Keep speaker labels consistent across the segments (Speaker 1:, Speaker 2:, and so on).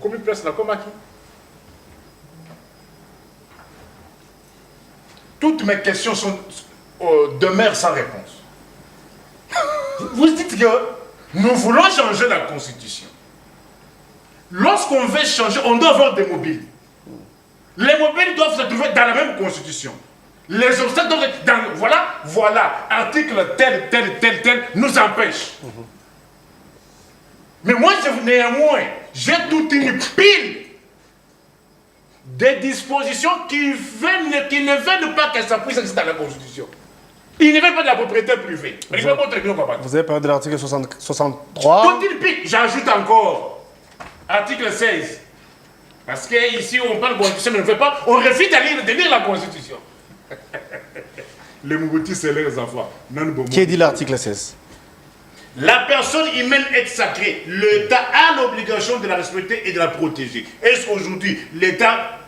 Speaker 1: commis place là comme à qui? Toutes mes questions demeurent sans réponse. Vous dites que nous voulons changer la constitution. Lorsqu'on veut changer, on doit avoir des mobiles. Les mobiles doivent se trouver dans la même constitution. Les obstacles doivent être dans... Voilà, article tel nous empêche. Mais moi, néanmoins, j'ai toute une pile des dispositions qui ne veulent pas que ça puisse exister dans la Constitution. Ils ne veulent pas de la propriété privée.
Speaker 2: Vous avez parlé de l'article 63.
Speaker 1: Toute une pile. J'ajoute encore article 16. Parce qu'ici, on parle de Constitution, mais on ne fait pas. On refuse de lire la Constitution. Les Mougoutis, c'est leurs enfants.
Speaker 2: Qui dit l'article 16?
Speaker 1: La personne humaine est sacrée. L'État a l'obligation de la respecter et de la protéger. Est-ce qu'aujourd'hui, l'État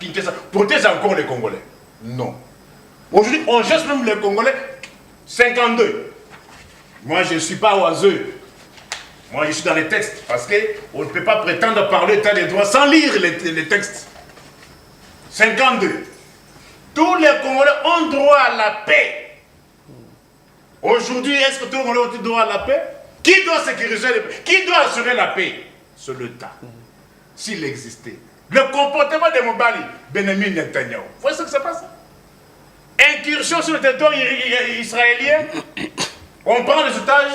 Speaker 1: protège encore les Congolais? Non. Aujourd'hui, on geste même les Congolais 52. Moi, je ne suis pas oiseux. Moi, je suis dans les textes. Parce qu'on ne peut pas prétendre parler d'état des droits sans lire les textes. 52. Tous les Congolais ont droit à la paix. Aujourd'hui, est-ce que tous les Congolais ont droit à la paix? Qui doit sécuriser la paix? Qui doit assurer la paix? C'est l'État. S'il existait. Le comportement de Mobali, Benjamin Netanyahu. Vous voyez ce que ça passe? Incursion sur le territoire israélien. On prend les otages.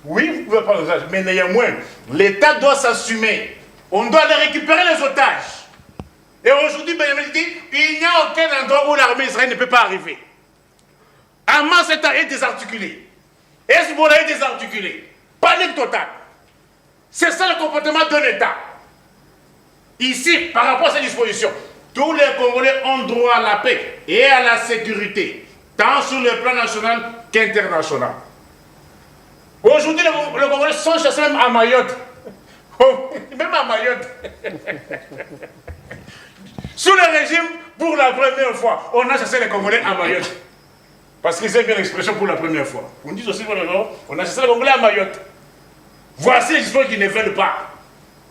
Speaker 1: Oui, vous pouvez prendre les otages. Mais néanmoins, l'État doit s'assumer. On doit les récupérer, les otages. Et aujourd'hui, Benjamin dit, il n'y a aucun endroit où l'armée israélienne ne peut pas arriver. Hamas est désarticulé. Hezbollah est désarticulé. Panique totale. C'est ça le comportement d'un État. Ici, par rapport à ces dispositions, tous les Congolais ont droit à la paix et à la sécurité, tant sur le plan national qu'international. Aujourd'hui, les Congolais sont chassés même à Mayotte. Même à Mayotte. Sous le régime, pour la première fois, on a chassé les Congolais à Mayotte. Parce qu'ils aiment bien l'expression pour la première fois. On dit aussi, on a chassé les Congolais à Mayotte. Voici les histoires qu'ils ne veulent pas.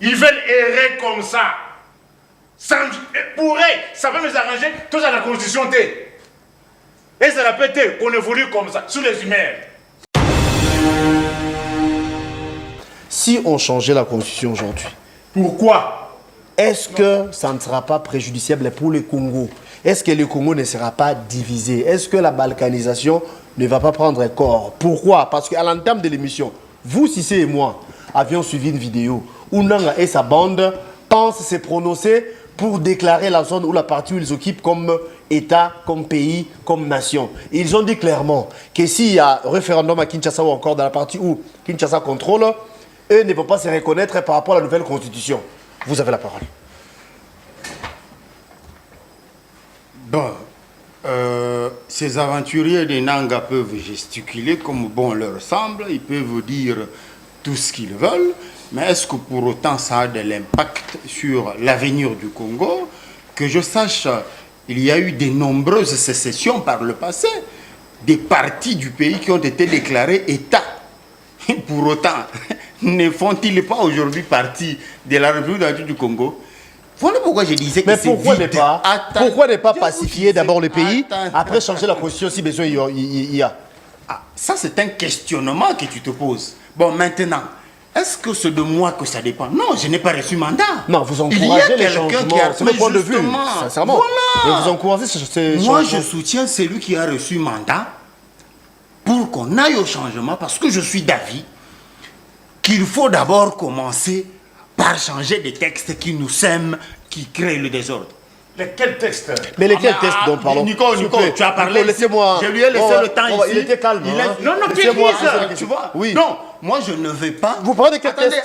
Speaker 1: Ils veulent errer comme ça. Pour eux, ça peut nous arranger, tout ça la constitution. Et ça la pété qu'on évolue comme ça, sous les humains.
Speaker 2: Si on changeait la constitution aujourd'hui,
Speaker 1: pourquoi?
Speaker 2: Est-ce que ça ne sera pas préjudiciable pour le Congo? Est-ce que le Congo ne sera pas divisé? Est-ce que la balkanisation ne va pas prendre corps? Pourquoi? Parce qu'à l'entame de l'émission, vous, Cissé et moi, avions suivi une vidéo où Nanga et sa bande pensent se prononcer pour déclarer la zone ou la partie où ils occupent comme État, comme pays, comme nation. Et ils ont dit clairement que s'il y a référendum à Kinshasa ou encore dans la partie où Kinshasa contrôle, eux ne vont pas se reconnaître par rapport à la nouvelle constitution. Vous avez la parole.
Speaker 3: Bon, ces aventuriers de Nanga peuvent gesticuler comme bon leur semble, ils peuvent dire tout ce qu'ils veulent, mais est-ce que pour autant ça a de l'impact sur l'avenir du Congo? Que je sache, il y a eu de nombreuses sécessions par le passé, des parties du pays qui ont été déclarées État. Pour autant, ne font-ils pas aujourd'hui partie de la République du Congo? Voilà pourquoi je disais que c'est vite.
Speaker 2: Pourquoi ne pas pacifier d'abord le pays, après changer la constitution si besoin il y a?
Speaker 3: Ah, ça c'est un questionnement que tu te poses. Bon, maintenant, est-ce que c'est de moi que ça dépend? Non, je n'ai pas reçu mandat.
Speaker 2: Non, vous encouragez les changements, c'est mon point de vue, sincèrement.
Speaker 3: Voilà.
Speaker 2: Vous encouragez ces
Speaker 3: moi,
Speaker 2: changements.
Speaker 3: je soutiens celui qui a reçu mandat pour qu'on aille au changement, parce que je suis d'avis qu'il faut d'abord commencer par changer des textes qui nous sèment, qui créent le désordre.
Speaker 1: Lesquels textes?
Speaker 2: Mais lesquels textes dont parlons?
Speaker 3: Nico, tu as parlé.
Speaker 2: Laissez-moi.
Speaker 3: Je lui ai laissé le temps ici.
Speaker 2: Il était calme.
Speaker 1: Non,
Speaker 3: Tu vois?
Speaker 2: Oui.
Speaker 3: Non, moi je ne vais pas.
Speaker 2: Vous parlez de quel texte?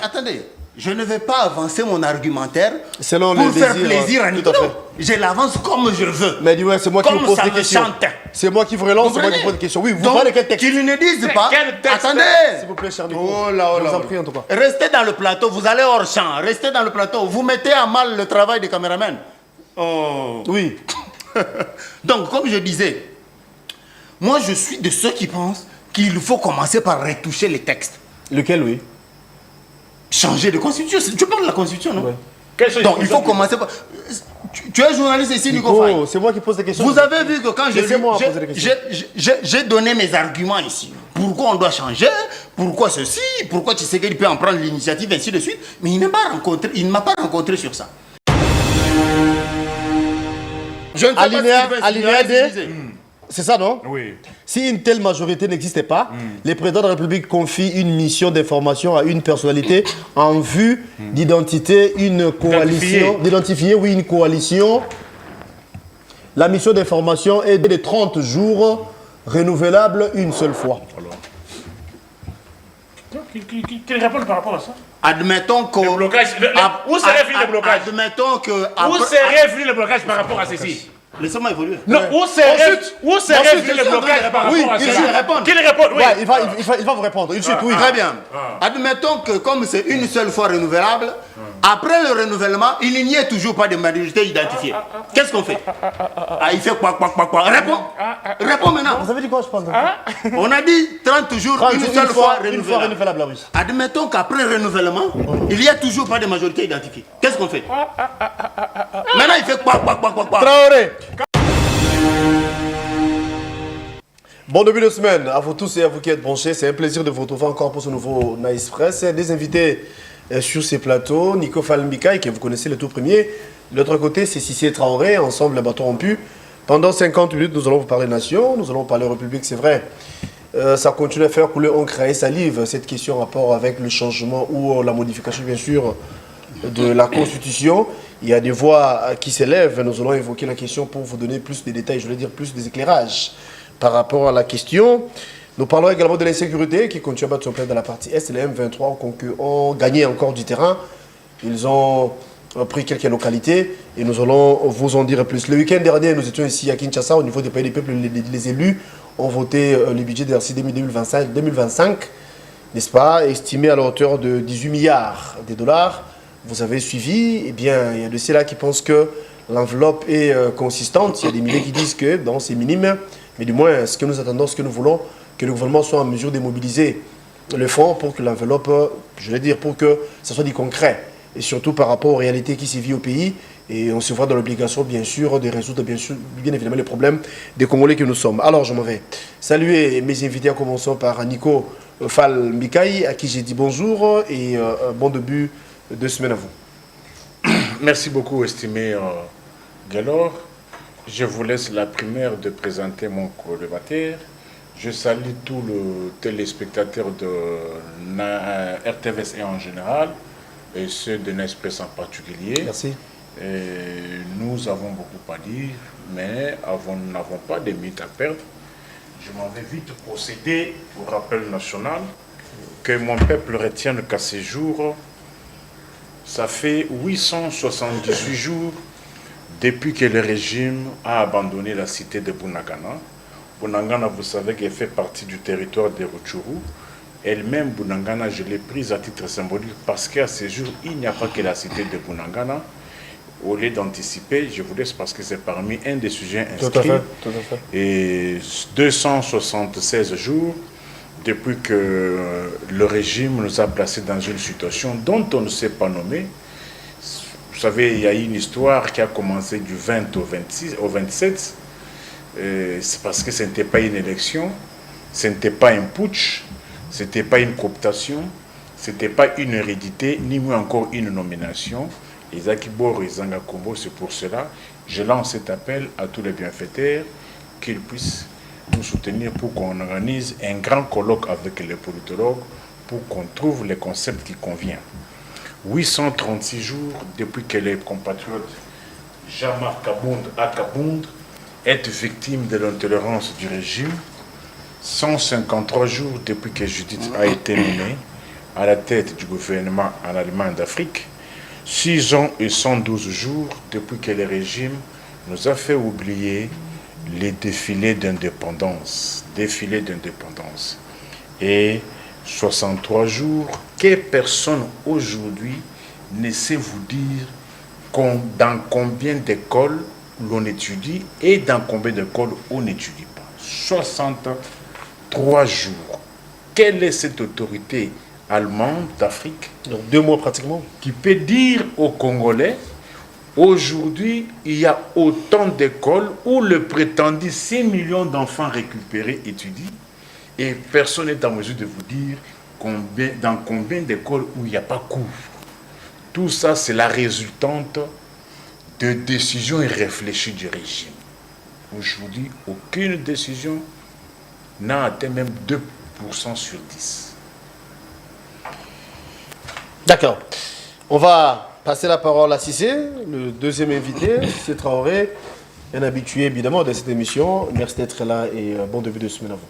Speaker 3: Attendez. Je ne vais pas avancer mon argumentaire
Speaker 2: selon
Speaker 3: pour
Speaker 2: les
Speaker 3: faire
Speaker 2: désirs,
Speaker 3: plaisir à Nico. Je l'avance comme je veux.
Speaker 2: Mais dis-moi, c'est moi qui vous pose des
Speaker 3: me
Speaker 2: questions.
Speaker 3: chante.
Speaker 2: C'est moi qui vous relance, c'est moi qui vous pose des questions. Oui, vous
Speaker 3: Donc,
Speaker 2: parlez de quel texte?
Speaker 3: qu'ils ne disent pas.
Speaker 1: Quel texte?
Speaker 3: Attendez.
Speaker 2: S'il vous plaît, cher Nico.
Speaker 3: Oh là,
Speaker 2: je vous en prie en tout cas.
Speaker 3: Restez dans le plateau, vous allez hors champ. Restez dans le plateau. Vous mettez à mal le travail des caméramans. Oh.
Speaker 2: Oui.
Speaker 3: Donc, comme je disais, moi je suis de ceux qui pensent qu'il faut commencer par retoucher les textes.
Speaker 2: Lequel, oui?
Speaker 3: Changer de constitution. Tu parles de la constitution, non?
Speaker 2: Ouais.
Speaker 3: Donc il faut commencer par... Tu es journaliste ici, Nico Faye.
Speaker 2: C'est moi qui pose des questions.
Speaker 3: Vous avez vu que quand j'ai donné mes arguments ici, pourquoi on doit changer, pourquoi ceci, pourquoi tu sais qu'il peut en prendre l'initiative, ainsi de suite, mais il ne m'a pas rencontré sur ça. Je ne sais
Speaker 2: Alinéa D, c'est ça, non?
Speaker 1: Oui.
Speaker 2: Si une telle majorité n'existait pas, le président de la République confie une mission d'information à une personnalité en vue d'identifier une coalition. D'identifier, oui, une coalition. La mission d'information est de 30 jours, renouvelable une seule fois.
Speaker 1: Qu'il réponde par rapport à ça.
Speaker 3: Admettons que...
Speaker 1: Le blocage, où serait fini le blocage?
Speaker 3: Admettons que...
Speaker 1: Où serait fini le blocage par rapport à ceci?
Speaker 3: Laissez-moi évoluer.
Speaker 1: Non, où serait fini le blocage par rapport à ceci? Qu'il réponde, oui.
Speaker 2: Ouais, il va vous répondre. Il suit, oui.
Speaker 3: Très bien. Admettons que comme c'est une seule fois renouvelable, après le renouvellement, il n'y a toujours pas de majorité identifiée. Qu'est-ce qu'on fait? Il fait quoi? Réponds maintenant.
Speaker 2: Vous avez dit quoi, je pense?
Speaker 3: On a dit 30 jours, une seule fois
Speaker 2: Une fois
Speaker 3: renouvelable.
Speaker 2: renouvelable, oui.
Speaker 3: Admettons qu'après renouvellement, il n'y a toujours pas de majorité identifiée. Qu'est-ce qu'on fait? Maintenant, il fait quoi?
Speaker 2: Traoré. Bon début de semaine à vous tous et à vous qui êtes branchés. C'est un plaisir de vous retrouver encore pour ce nouveau Nice Press. Des invités sur ces plateaux. Nico Falmbikaï, que vous connaissez le tout premier. De l'autre côté, c'est Cissé Traoré. Ensemble, les bâtons rompus. Pendant 50 minutes, nous allons vous parler nation. Nous allons parler République, c'est vrai. Ça continue à faire couler encre et salive. Cette question en rapport avec le changement ou la modification, bien sûr, de la Constitution. Il y a des voix qui s'élèvent. Nous allons évoquer la question pour vous donner plus de détails, je voulais dire plus des éclairages par rapport à la question. Nous parlerons également de l'insécurité qui continue à battre son plein dans la partie Est. Les M23 ont gagné encore du terrain. Ils ont pris quelques localités et nous allons vous en dire plus. Le week-end dernier, nous étions ici à Kinshasa au niveau des pays des peuples. Les élus ont voté le budget de RC 2025, n'est-ce pas, estimé à la hauteur de 18 milliards de dollars. Vous avez suivi, eh bien, il y a de ceux-là qui pensent que l'enveloppe est consistante. Il y a des milliers qui disent que non, c'est minime. Mais du moins, ce que nous attendons, ce que nous voulons, que le gouvernement soit en mesure de mobiliser le fonds pour que l'enveloppe, je vais dire, pour que ce soit du concret. Et surtout par rapport aux réalités qui sévissent au pays. Et on se voit dans l'obligation, bien sûr, de résoudre, bien évidemment, les problèmes des Congolais que nous sommes. Alors, je m'en vais saluer mes invités, en commençant par Nico Falmbikaï, à qui j'ai dit bonjour et bon début de semaine à vous.
Speaker 1: Merci beaucoup, estimé Galor. Je vous laisse la primaire de présenter mon colocataire. Je salue tous les téléspectateurs de RTVS et en général, et ceux de Nespress en particulier.
Speaker 2: Merci.
Speaker 1: Et nous avons beaucoup à dire, mais nous n'avons pas de minutes à perdre. Je m'en vais vite procéder au rappel national que mon peuple retienne qu'à ces jours, ça fait 878 jours depuis que le régime a abandonné la cité de Bunagana. Bunagana, vous savez qu'elle fait partie du territoire de Rutshuru. Elle-même, Bunagana, je l'ai prise à titre symbolique parce qu'à ce jour, il n'y a pas que la cité de Bunagana. Au lieu d'anticiper, je vous laisse parce que c'est parmi un des sujets inscrits.
Speaker 2: Tout à fait.
Speaker 1: Et 276 jours depuis que le régime nous a placés dans une situation dont on ne s'est pas nommé. Vous savez, il y a une histoire qui a commencé du 20 au 27. C'est parce que ce n'était pas une élection, ce n'était pas un putsch, ce n'était pas une cooptation, ce n'était pas une hérédité, ni encore une nomination. Isaac Bor et Zanga Kombo, c'est pour cela je lance cet appel à tous les bienfaiteurs qu'ils puissent nous soutenir pour qu'on organise un grand colloque avec les politologues pour qu'on trouve les concepts qui conviennent. 836 jours depuis que les compatriotes Jean-Marc Kabound est victime de l'intolérance du régime. 153 jours depuis que Judith a été nommée à la tête du gouvernement en Allemagne d'Afrique. 6 ans et 112 jours depuis que le régime nous a fait oublier les défilés d'indépendance. Et 63 jours que personne aujourd'hui ne sait vous dire dans combien d'écoles l'on étudie et dans combien d'écoles on n'étudie pas. 63 jours. Quelle est cette autorité allemande d'Afrique,
Speaker 2: Donc 2 mois pratiquement.
Speaker 1: qui peut dire aux Congolais, aujourd'hui, il y a autant d'écoles où le prétendu 6 millions d'enfants récupérés étudient, et personne n'est en mesure de vous dire dans combien d'écoles où il n'y a pas cours. Tout ça, c'est la résultante de décisions irréfléchies du régime. Aujourd'hui, aucune décision n'a atteint même 2% sur 10.
Speaker 2: D'accord. On va passer la parole à Cissé, le deuxième invité. Cissé Traoré, un habitué évidemment de cette émission. Merci d'être là et bon début de semaine à vous.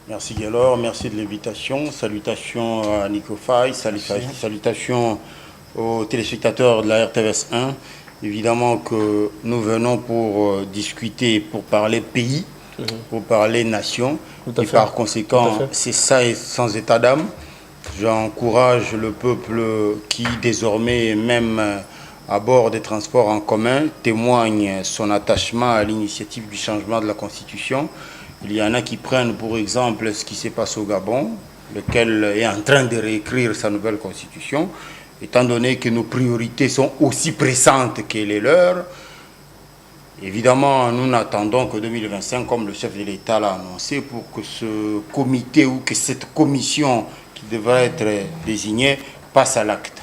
Speaker 3: Merci Gaylor, merci de l'invitation. Salutations à Nico Faye, salutations aux téléspectateurs de la RTVS 1. Évidemment que nous venons pour discuter, pour parler pays, pour parler nation. Et par conséquent, c'est ça et sans état d'âme. J'encourage le peuple qui désormais, même à bord des transports en commun, témoigne son attachement à l'initiative du changement de la Constitution. Il y en a qui prennent pour exemple ce qui s'est passé au Gabon, lequel est en train de réécrire sa nouvelle Constitution. Étant donné que nos priorités sont aussi pressantes que les leurs, évidemment, nous n'attendons que 2025, comme le chef de l'État l'a annoncé, pour que ce comité ou que cette commission qui devrait être désignée passe à l'acte.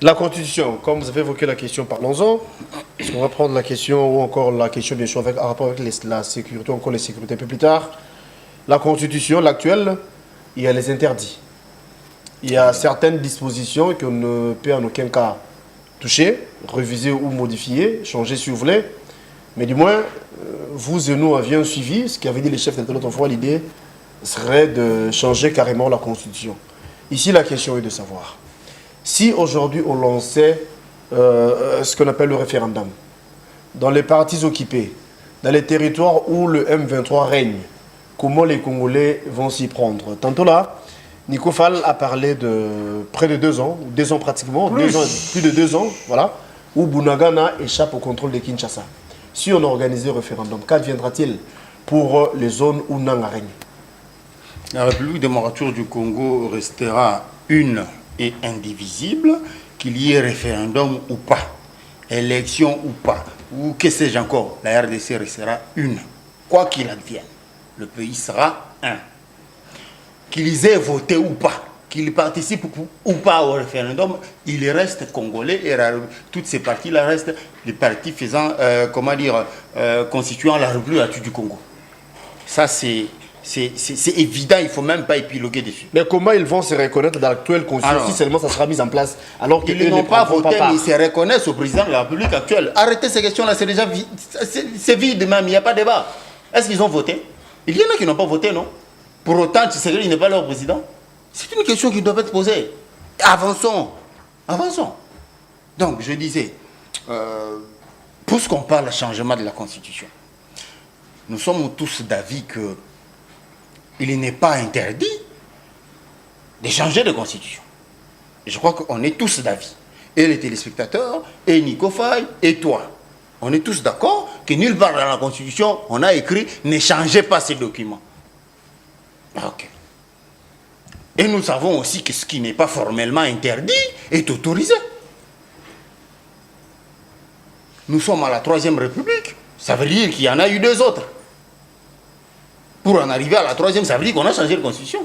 Speaker 2: La Constitution, comme vous avez évoqué la question, parlons-en. On va prendre la question, ou encore la question, bien sûr, avec, en rapport avec la sécurité, encore les sécurités un peu plus tard. La Constitution, l'actuelle, il y a les interdits. Il y a certaines dispositions qu'on ne peut en aucun cas toucher, réviser ou modifier, changer si vous voulez. Mais du moins, vous et nous avions suivi ce qu'avaient dit les chefs d'État l'autre fois. L'idée serait de changer carrément la Constitution. Ici, la question est de savoir, si aujourd'hui on lançait ce qu'on appelle le référendum, dans les parties occupées, dans les territoires où le M23 règne, comment les Congolais vont s'y prendre? Tantôt là, Nico Fall a parlé de près de 2 ans, 2 ans pratiquement, plus de 2 ans, voilà, où Bunagana échappe au contrôle de Kinshasa. Si on organisait le référendum, qu'adviendra-t-il pour les zones où Nanga règne?
Speaker 3: La République démocratique du Congo restera une et indivisible, qu'il y ait référendum ou pas, élection ou pas, ou que sais-je encore, la RDC restera une. Quoi qu'il advienne, le pays sera un. Qu'ils aient voté ou pas, qu'ils participent ou pas au référendum, il reste congolais et toutes ces parties-là restent les partis faisant, constituant la République du Congo. Ça, c'est évident, il ne faut même pas épiloguer dessus.
Speaker 2: Mais comment ils vont se reconnaître dans l'actuelle constitution si seulement ça sera mis en place alors qu'ils
Speaker 3: n'ont pas voté, mais ils se reconnaissent au président de la République actuelle. Arrêtez ces questions-là, c'est déjà c'est vide même, il n'y a pas de débat. Est-ce qu'ils ont voté? Il y en a qui n'ont pas voté, non? Pour autant, Tshisekedi n'est pas leur président. C'est une question qui doit être posée. Avançons. Avançons. Donc, je disais, puisqu'on parle de changement de la Constitution, nous sommes tous d'avis qu'il n'est pas interdit de changer de Constitution. Et je crois qu'on est tous d'avis. Et les téléspectateurs, et Nico Faye, et toi. On est tous d'accord que nulle part dans la Constitution, on a écrit « Ne changez pas ces documents ». Ok. Et nous savons aussi que ce qui n'est pas formellement interdit est autorisé. Nous sommes à la 3e République. Ça veut dire qu'il y en a eu 2 autres. Pour en arriver à la 3e, ça veut dire qu'on a changé de constitution.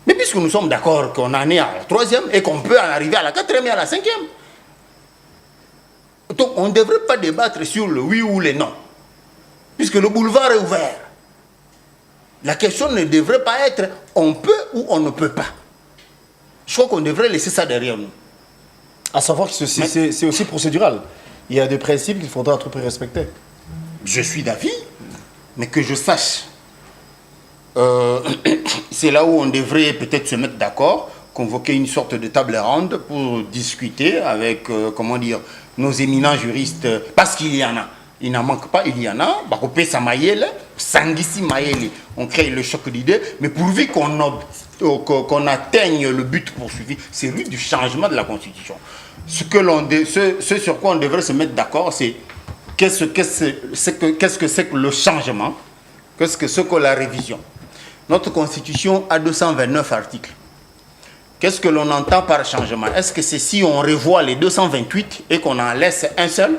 Speaker 3: Mais puisque nous sommes d'accord qu'on en est à la 3e et qu'on peut en arriver à la 4e et à la 5e. Donc on ne devrait pas débattre sur le oui ou le non. Puisque le boulevard est ouvert. La question ne devrait pas être on peut ou on ne peut pas. Je crois qu'on devrait laisser ça derrière nous.
Speaker 2: À savoir que c'est aussi procédural. Il y a des principes qu'il faudra à tout prix respecter.
Speaker 3: Je suis d'avis, mais que je sache. C'est là où on devrait peut-être se mettre d'accord, convoquer une sorte de table ronde pour discuter avec, nos éminents juristes, parce qu'il y en a. Il n'en manque pas, il y en a. On crée le choc d'idées, mais pourvu qu'on atteigne le but poursuivi, c'est lui du changement de la Constitution. Ce sur quoi on devrait se mettre d'accord, c'est qu'est-ce que c'est que le changement, qu'est-ce que c'est que la révision. Notre constitution a 229 articles. Qu'est-ce que l'on entend par changement? Est-ce que c'est si on revoit les 228 et qu'on en laisse un seul?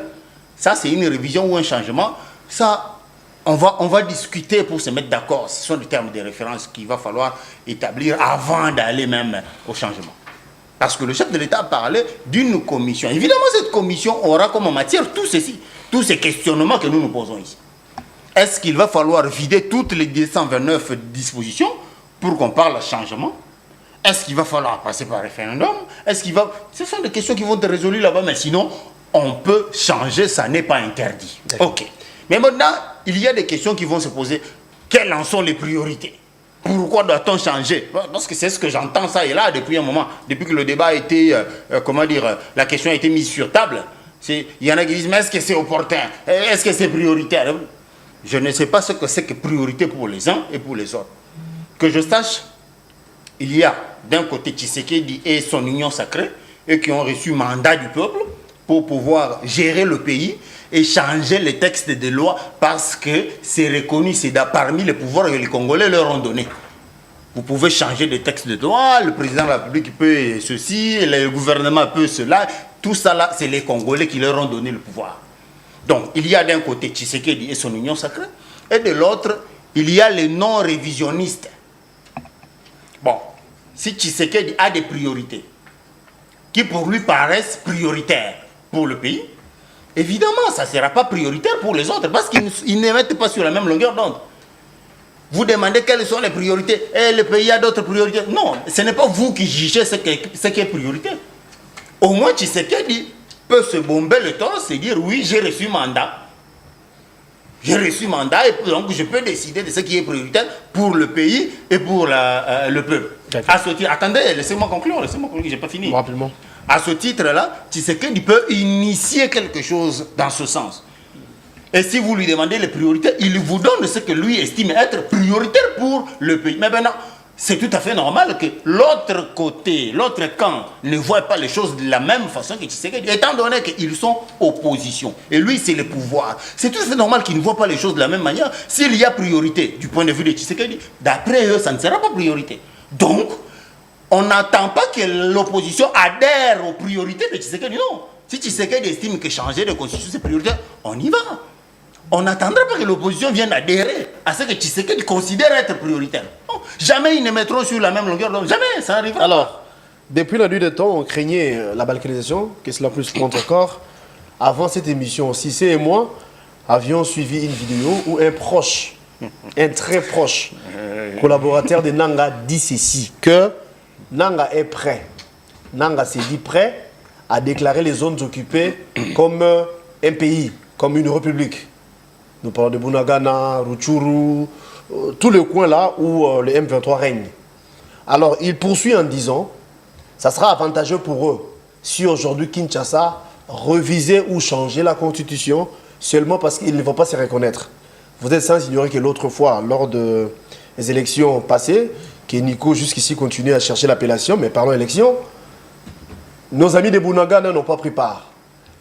Speaker 3: Ça, c'est une révision ou un changement. Ça, on va discuter pour se mettre d'accord. Ce sont des termes de référence qu'il va falloir établir avant d'aller même au changement. Parce que le chef de l'État parlait d'une commission. Évidemment, cette commission aura comme matière tout ceci, tous ces questionnements que nous nous posons ici. Est-ce qu'il va falloir vider toutes les 229 dispositions pour qu'on parle de changement? Est-ce qu'il va falloir passer par référendum? Ce sont des questions qui vont être résolues là-bas, mais sinon, on peut changer, ça n'est pas interdit. Ok. Mais maintenant, il y a des questions qui vont se poser. Quelles en sont les priorités? Pourquoi doit-on changer? Parce que c'est ce que j'entends ça et là depuis un moment, depuis que le débat a été, la question a été mise sur table. Il y en a qui disent, mais est-ce que c'est opportun? Est-ce que c'est prioritaire? Je ne sais pas ce que c'est que priorité pour les uns et pour les autres. Que je sache, il y a d'un côté Tshisekedi et son union sacrée, eux qui ont reçu mandat du peuple pour pouvoir gérer le pays et changer les textes de loi parce que c'est reconnu, c'est parmi les pouvoirs que les Congolais leur ont donné. Vous pouvez changer des textes de loi, le président de la République peut ceci, le gouvernement peut cela, tout ça là, c'est les Congolais qui leur ont donné le pouvoir. Donc, il y a d'un côté Tshisekedi et son union sacrée, et de l'autre, il y a les non-révisionnistes. Bon, si Tshisekedi a des priorités qui pour lui paraissent prioritaires pour le pays, évidemment, ça ne sera pas prioritaire pour les autres parce qu'ils ne mettent pas sur la même longueur d'onde. Vous demandez quelles sont les priorités et le pays a d'autres priorités. Non, ce n'est pas vous qui jugez ce qui est priorité. Au moins, Tshisekedi peut se bomber le torse et dire oui, j'ai reçu mandat. J'ai reçu mandat et donc je peux décider de ce qui est prioritaire pour le pays et pour le peuple. À ce titre, attendez, laissez-moi conclure, je n'ai pas fini.
Speaker 2: Rapidement.
Speaker 3: À ce titre-là, Tshisekedi peut initier quelque chose dans ce sens. Et si vous lui demandez les priorités, il vous donne ce que lui estime être prioritaire pour le pays. Mais maintenant, c'est tout à fait normal que l'autre côté, l'autre camp ne voit pas les choses de la même façon que Tshisekedi, étant donné qu'ils sont opposition. Et lui, c'est le pouvoir. C'est tout à fait normal qu'ils ne voient pas les choses de la même manière. S'il y a priorité du point de vue de Tshisekedi, d'après eux, ça ne sera pas priorité. Donc, on n'attend pas que l'opposition adhère aux priorités de Tshisekedi. Non. Si Tshisekedi estime que changer de constitution, c'est prioritaire, on y va. On n'attendra pas que l'opposition vienne adhérer à ce que Tshisekedi considère être prioritaire. Non, jamais ils ne mettront sur la même longueur d'onde. Jamais, ça arrivera.
Speaker 2: Alors, depuis la nuit des temps, on craignait la balkanisation, que cela puisse prendre encore. Avant cette émission, Cissé et moi avions suivi une vidéo où un proche, un très proche collaborateur de Nanga dit ceci, que Nanga est prêt. Nanga s'est dit prêt à déclarer les zones occupées comme un pays, comme une république. Nous parlons de Bunagana, Rutshuru, tous les coins là où le M23 règne. Alors, il poursuit en disant, ça sera avantageux pour eux si aujourd'hui Kinshasa revisait ou changeait la constitution seulement parce qu'ils ne vont pas se reconnaître. Vous êtes sans ignorer que l'autre fois, lors des élections passées, que Nico jusqu'ici continue à chercher l'appellation, mais parlons élections, nos amis de Bunagana n'ont pas pris part.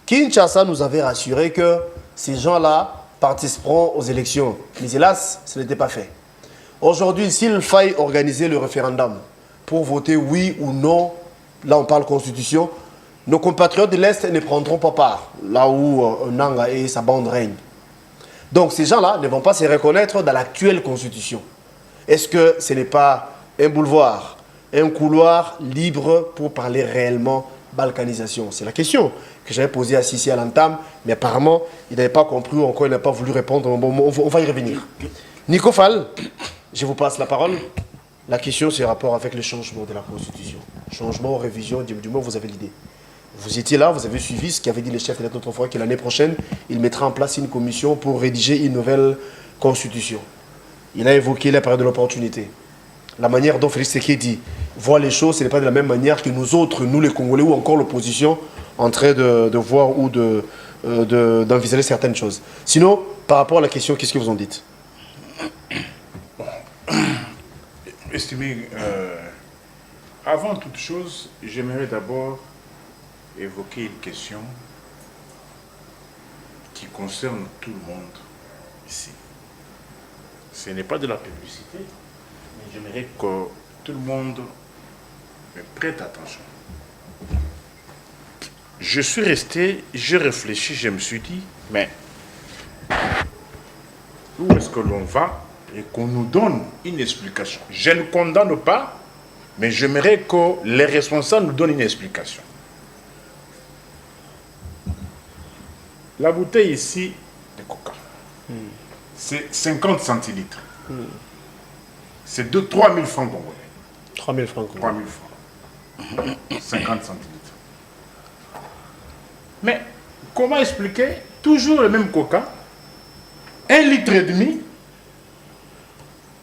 Speaker 2: Kinshasa nous avait rassuré que ces gens-là participeront aux élections. Mais hélas, ce n'était pas fait. Aujourd'hui, s'il faille organiser le référendum pour voter oui ou non, là on parle constitution, nos compatriotes de l'Est ne prendront pas part, là où Nanga et sa bande règnent. Donc ces gens-là ne vont pas se reconnaître dans l'actuelle constitution. Est-ce que ce n'est pas un boulevard, un couloir libre pour parler réellement balkanisation? C'est la question que j'avais posée à Sissi à l'entame, mais apparemment, il n'avait pas compris ou encore il n'a pas voulu répondre. Bon, on va y revenir. Nico Fall, je vous passe la parole. La question, c'est rapport avec le changement de la Constitution. Changement, révision, du moins, vous avez l'idée. Vous étiez là, vous avez suivi ce qu'avait dit le chef de l'État autrefois, que l'année prochaine, il mettra en place une commission pour rédiger une nouvelle Constitution. Il a évoqué la période de l'opportunité. La manière dont Félix Tshisekedi voit les choses, ce n'est pas de la même manière que nous autres, nous les Congolais, ou encore l'opposition, en train de voir ou d'envisager certaines choses. Sinon, par rapport à la question, qu'est-ce que vous en dites?
Speaker 1: Estimé, avant toute chose, j'aimerais d'abord évoquer une question qui concerne tout le monde ici. Ce n'est pas de la publicité, Mais j'aimerais que tout le monde me prête attention. Je suis resté, j'ai réfléchi, je me suis dit, mais où est-ce que l'on va et qu'on nous donne une explication? Je ne condamne pas, mais j'aimerais que les responsables nous donnent une explication. La bouteille ici de coca, c'est 50 centilitres. C'est de 3 000 francs congolais.
Speaker 2: 3 000 francs.
Speaker 1: 3 000 francs. 50 centilitres. Mais comment expliquer toujours le même coca, 1,5 litre,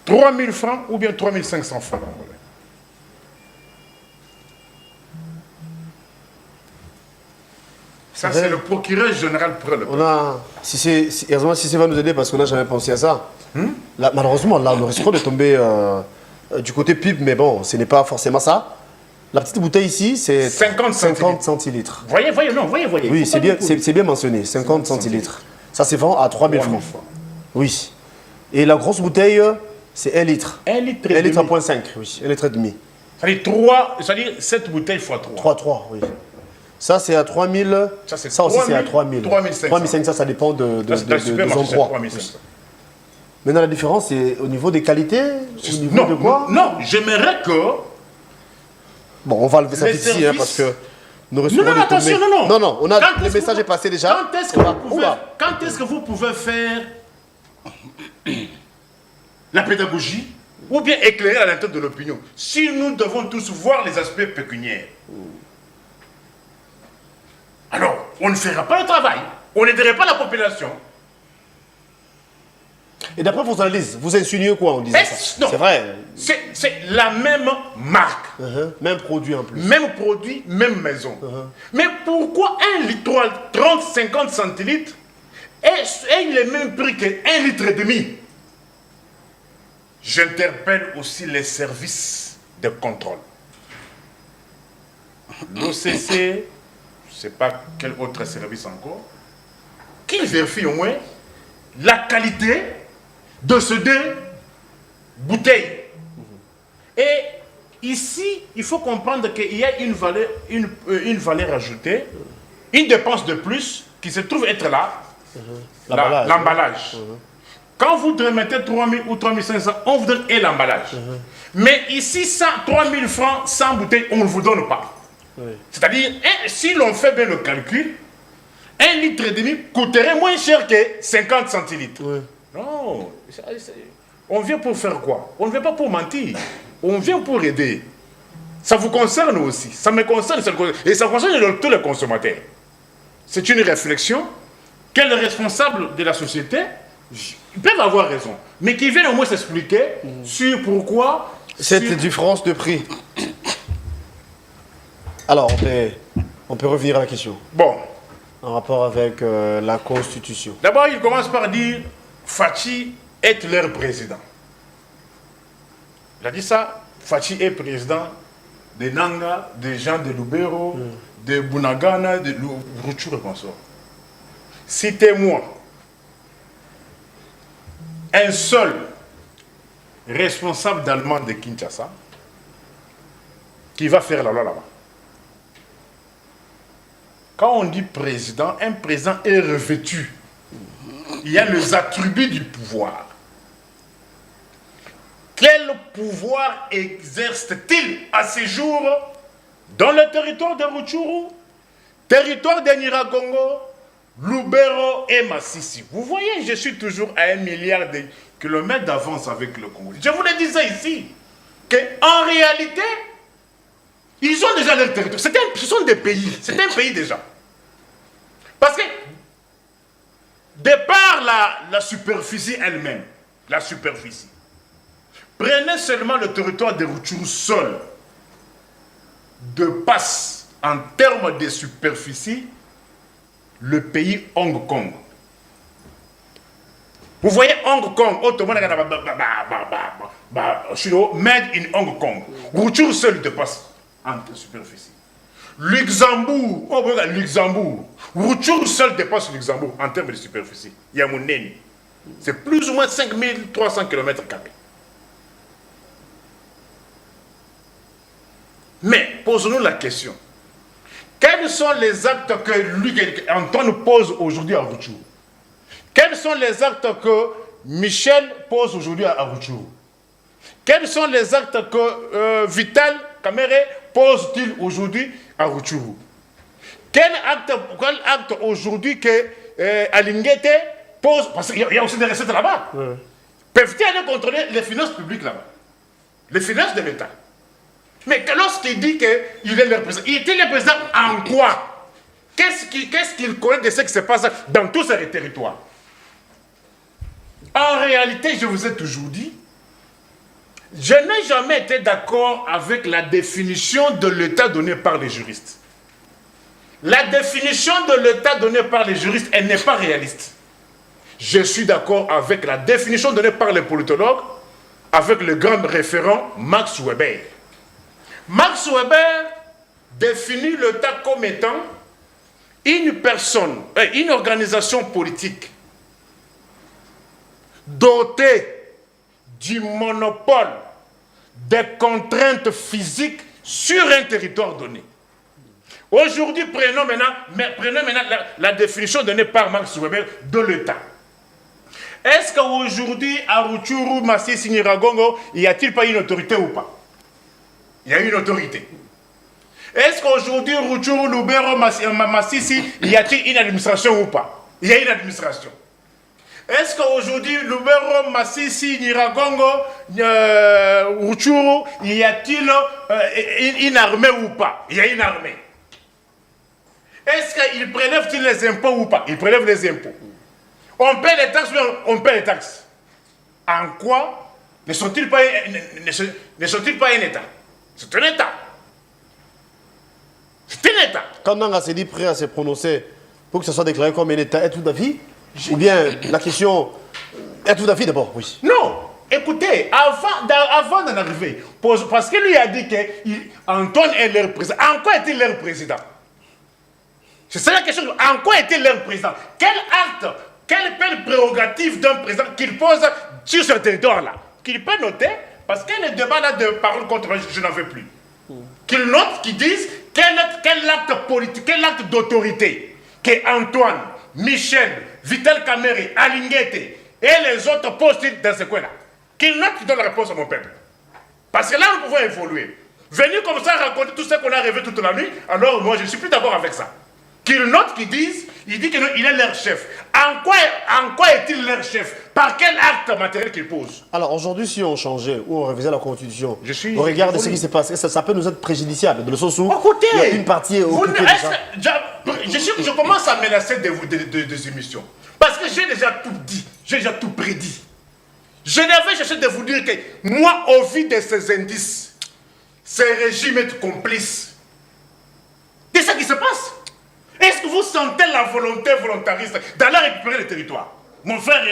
Speaker 1: 3 000 francs ou bien 3 500 francs congolais? Ça, c'est le procureur général pour le
Speaker 2: On a, heureusement, si va nous aider parce qu'on n'a jamais pensé à ça. Là, malheureusement, là, nous risquons de tomber du côté PIB, mais bon, ce n'est pas forcément ça. La petite bouteille ici, c'est 50 centilitres.
Speaker 1: Voyez.
Speaker 2: Oui, c'est bien mentionné, 50 centilitres. Ça se vend à 3 000 francs. Oui. Et la grosse bouteille, c'est 1 litre.
Speaker 1: 1 litre.
Speaker 2: 1 litre 1,5, oui, 1 litre et demi.
Speaker 1: C'est-à-dire 7 bouteilles x 3.
Speaker 2: 3, oui. Ça, c'est à 3 000. Ça aussi, c'est à 3 000. 3 500, ça dépend des endroits. Maintenant, la différence, c'est au niveau des qualités, au niveau de quoi?
Speaker 1: Non, j'aimerais que...
Speaker 2: Bon, on va lever ça ici, hein, parce que nous recevons
Speaker 1: Non, attention, non.
Speaker 2: Non, le message est passé déjà.
Speaker 1: Quand est-ce que vous pouvez faire la pédagogie ou bien éclairer à l'intérieur de l'opinion si nous devons tous voir les aspects pécuniaires? Alors, on ne fera pas le travail, on n'aiderait pas la population.
Speaker 2: Et d'après vos analyses, vous insinuez quoi en disant ça?
Speaker 1: Non.
Speaker 2: C'est vrai.
Speaker 1: C'est la même marque.
Speaker 2: Même produit en plus.
Speaker 1: Même produit, même maison. Mais pourquoi 1 litre 30-50 centilitres est le même prix que 1,5 litre? J'interpelle aussi les services de contrôle. L'OCC, je ne sais pas quel autre service encore, qu'ils vérifient au moins la qualité de ces deux bouteilles. Et ici, il faut comprendre qu'il y a une valeur ajoutée, une dépense de plus qui se trouve être là, l'emballage. Quand vous mettez 3 000 ou 3 500, on vous donne l'emballage. Mais ici, 3 000 francs, 100 bouteilles, on ne vous donne pas. C'est-à-dire, si l'on fait bien le calcul, 1,5 litre coûterait moins cher que 50 centilitres. Non, on vient pour faire quoi? On ne vient pas pour mentir. On vient pour aider. Ça vous concerne aussi. Ça me concerne. Et ça concerne tous les consommateurs. C'est une réflexion que les responsables de la société, ils peuvent avoir raison, mais qui viennent au moins s'expliquer sur pourquoi...
Speaker 2: Cette différence de prix. Alors, on peut revenir à la question.
Speaker 1: Bon.
Speaker 2: En rapport avec la Constitution.
Speaker 1: D'abord, il commence par dire Fachi est leur président. Il a dit ça. Fachi est président de Nanga, des gens de Lubero, de Bunagana, de Rutshuru consort. Citez-moi un seul responsable d'allemand de Kinshasa qui va faire la loi là-bas. Quand on dit président, un président est revêtu. Il y a les attributs du pouvoir. Quel pouvoir exerce-t-il à ces jours dans le territoire de Rutshuru, territoire de Nyiragongo, Lubero et Massissi? Vous voyez, je suis toujours à 1 milliard de kilomètres d'avance avec le Congo. Je vous le disais ici, qu'en réalité, ils ont déjà leur territoire. Ce sont des pays. C'est un pays déjà. Parce que, de par la superficie elle-même, la superficie, prenez seulement le territoire de Rutshuru seul, de passe en termes de superficie, le pays Hong Kong. Vous voyez Hong Kong, made in Hong Kong. Rutshuru seul de passe en superficie. Luxembourg, on regarde Luxembourg. Rutshuru seul dépasse Luxembourg en termes de superficie. Yamouneni. C'est plus ou moins 5300 km². Mais posons-nous la question. Quels sont les actes que lui, Antoine pose aujourd'hui à Rutshuru? Quels sont les actes que Michel pose aujourd'hui à Rutshuru? Quels sont les actes que Vital Kamerhe pose-t-il aujourd'hui à Rutshuru? Quel acte aujourd'hui que Alinguete pose? Parce qu'il y a aussi des recettes là-bas. Ouais. Peuvent-ils aller contrôler les finances publiques là-bas? Les finances de l'État? Mais lorsqu'il dit qu'il est le président, il était le président en quoi? Qu'est-ce qu'il connaît de ce qui se passe dans tous ces territoires? En réalité, je vous ai toujours dit, je n'ai jamais été d'accord avec la définition de l'État donnée par les juristes. La définition de l'État donnée par les juristes, elle n'est pas réaliste. Je suis d'accord avec la définition donnée par les politologues, avec le grand référent Max Weber. Max Weber définit l'État comme étant une personne, une organisation politique dotée du monopole des contraintes physiques sur un territoire donné. Aujourd'hui, prenons maintenant la définition donnée par Max Weber de l'État. Est-ce qu'aujourd'hui, à Rutshuru, Masisi, Nyiragongo, y a-t-il pas une autorité ou pas? Il y a une autorité. Est-ce qu'aujourd'hui, Rutshuru, Lubero, Masisi, y a-t-il une administration ou pas? Il y a une administration. Est-ce qu'aujourd'hui, Lubero, Masisi, Nyiragongo, Rutshuru, y a-t-il une armée ou pas? Il y a une armée. Est-ce qu'ils prélèvent-ils les impôts ou pas? Ils prélèvent les impôts. On paie les taxes, on paie les taxes. En quoi ne sont-ils pas un État? C'est un État. C'est un État.
Speaker 2: Quand Nanga s'est dit prêt à se prononcer pour que ce soit déclaré comme un État, êtes-vous d'avis? Ou bien la question, êtes-vous d'avis d'abord? Oui.
Speaker 1: Non. Écoutez, avant d'en arriver, parce que lui a dit qu'Antoine est leur président. En quoi est-il leur président? C'est ça la question. En quoi est-il leur président? Quel acte, quelle belle prérogative d'un président qu'il pose sur ce territoire-là? Qu'il peut noter, parce que le débat là de parole contre moi, je n'en veux plus. Qu'il note, qu'ils disent quel acte politique, quel acte d'autorité que Antoine, Michel, Vital Kamerhe, Alinguete et les autres posent dans ce coin-là. Qu'il note, qu'ils donnent la réponse à mon peuple. Parce que là, nous pouvons évoluer. Venir comme ça raconter tout ce qu'on a rêvé toute la nuit, alors moi, je ne suis plus d'accord avec ça. Qu'ils notent, qu'ils disent, il dit qu'il est leur chef. En quoi est-il leur chef? Par quel acte matériel qu'il pose? Alors aujourd'hui, si on changeait ou on révisait la Constitution, au regard de ce qui se passe, ça peut nous être préjudiciable, dans le sens où il y a une partie occupée de ça. Je commence à menacer des émissions. Parce que j'ai déjà tout dit, j'ai déjà tout prédit. Je n'avais cherché de vous dire que moi, au vu de ces indices, ces régimes sont complices. C'est ça qui se passe. Est-ce que vous sentez la volonté volontariste d'aller récupérer le territoire? Mon frère,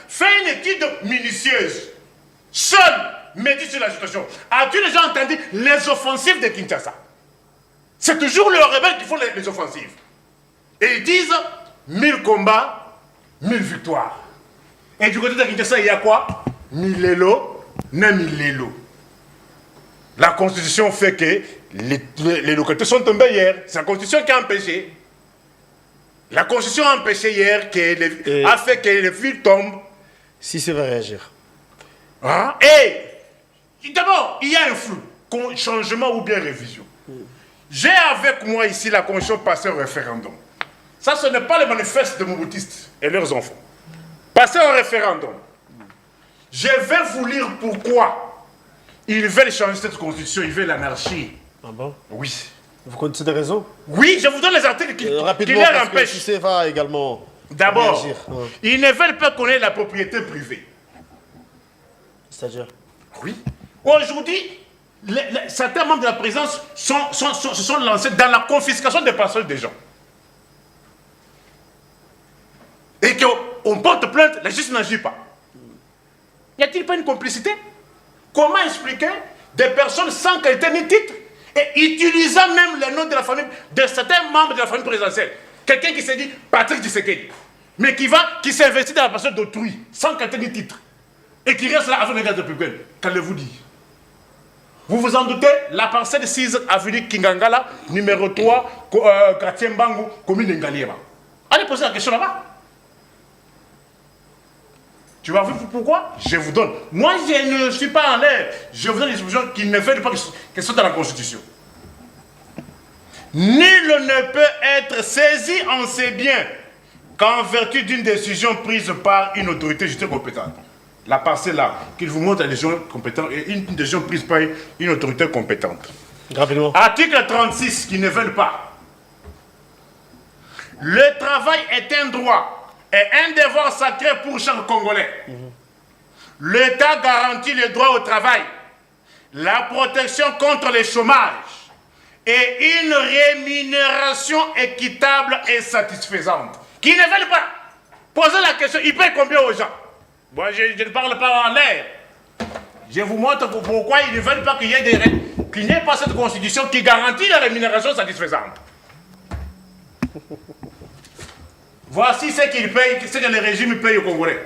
Speaker 1: fais une étude minutieuse. Seul, médite sur la situation. As-tu déjà entendu les offensives de Kinshasa? C'est toujours les rebelles qui font les offensives. Et ils disent 1000 combats, 1000 victoires. Et du côté de Kinshasa, il y a quoi? 1000 lélo, 9000 lélo. La Constitution fait que les localités sont tombées hier. C'est la Constitution qui a empêché. La Constitution a empêché hier, a fait que les villes tombent. Si c'est va réagir. Hein? Et d'abord, il y a un flou. Changement ou bien révision. J'ai avec moi ici la Constitution passée au référendum. Ça, ce n'est pas le manifeste de Mobutistes et leurs enfants. Passé au référendum. Je vais vous lire pourquoi ils veulent changer cette constitution, ils veulent l'anarchie. Ah bon? Oui. Vous connaissez des raisons? Oui, je vous donne les articles qui leur empêchent. Qui va également. D'abord, ils ne veulent pas connaître la propriété privée. C'est-à-dire? Oui. Aujourd'hui, certains membres de la présidence se sont lancés dans la confiscation des parcelles des gens. Et qu'on porte plainte, la justice n'agit pas. N'y a-t-il pas une complicité? Comment expliquer des personnes sans qualité ni titre et utilisant même le nom de la famille, de certains membres de la famille présidentielle? Quelqu'un qui s'est dit Patrick Tshisekedi, mais qui s'investit dans la personne d'autrui, sans qualité ni titre, et qui reste là avec les gars de public. Qu'allez-vous dire? Vous vous en doutez, la parcelle 6 avenue Kingangala, numéro 3, quartier Mbangu, commune Ngaliema. Allez poser la question là-bas. Tu vas voir pourquoi? Je vous donne. Moi, je ne suis pas en l'air. Je vous donne des dispositions qui ne veulent pas qu'elles soient dans la Constitution. Nul ne peut être saisi en ses biens qu'en vertu d'une décision prise par une autorité judiciaire compétente. La parcelle là, qu'il vous montre la décision compétente et une décision prise par une autorité compétente.
Speaker 2: Rapidement.
Speaker 1: Article 36 qui ne veulent pas. Le travail est un droit et un devoir sacré pour chaque Congolais. L'État garantit le droit au travail, la protection contre le chômage et une rémunération équitable et satisfaisante. Qui ne veulent pas. Posez la question, ils payent combien aux gens? Moi, je ne parle pas en l'air. Je vous montre pourquoi ils ne veulent pas qu'il y ait pas cette constitution qui garantit la rémunération satisfaisante. Voici ce qu'ils payent, ce que le régime paye aux Congolais.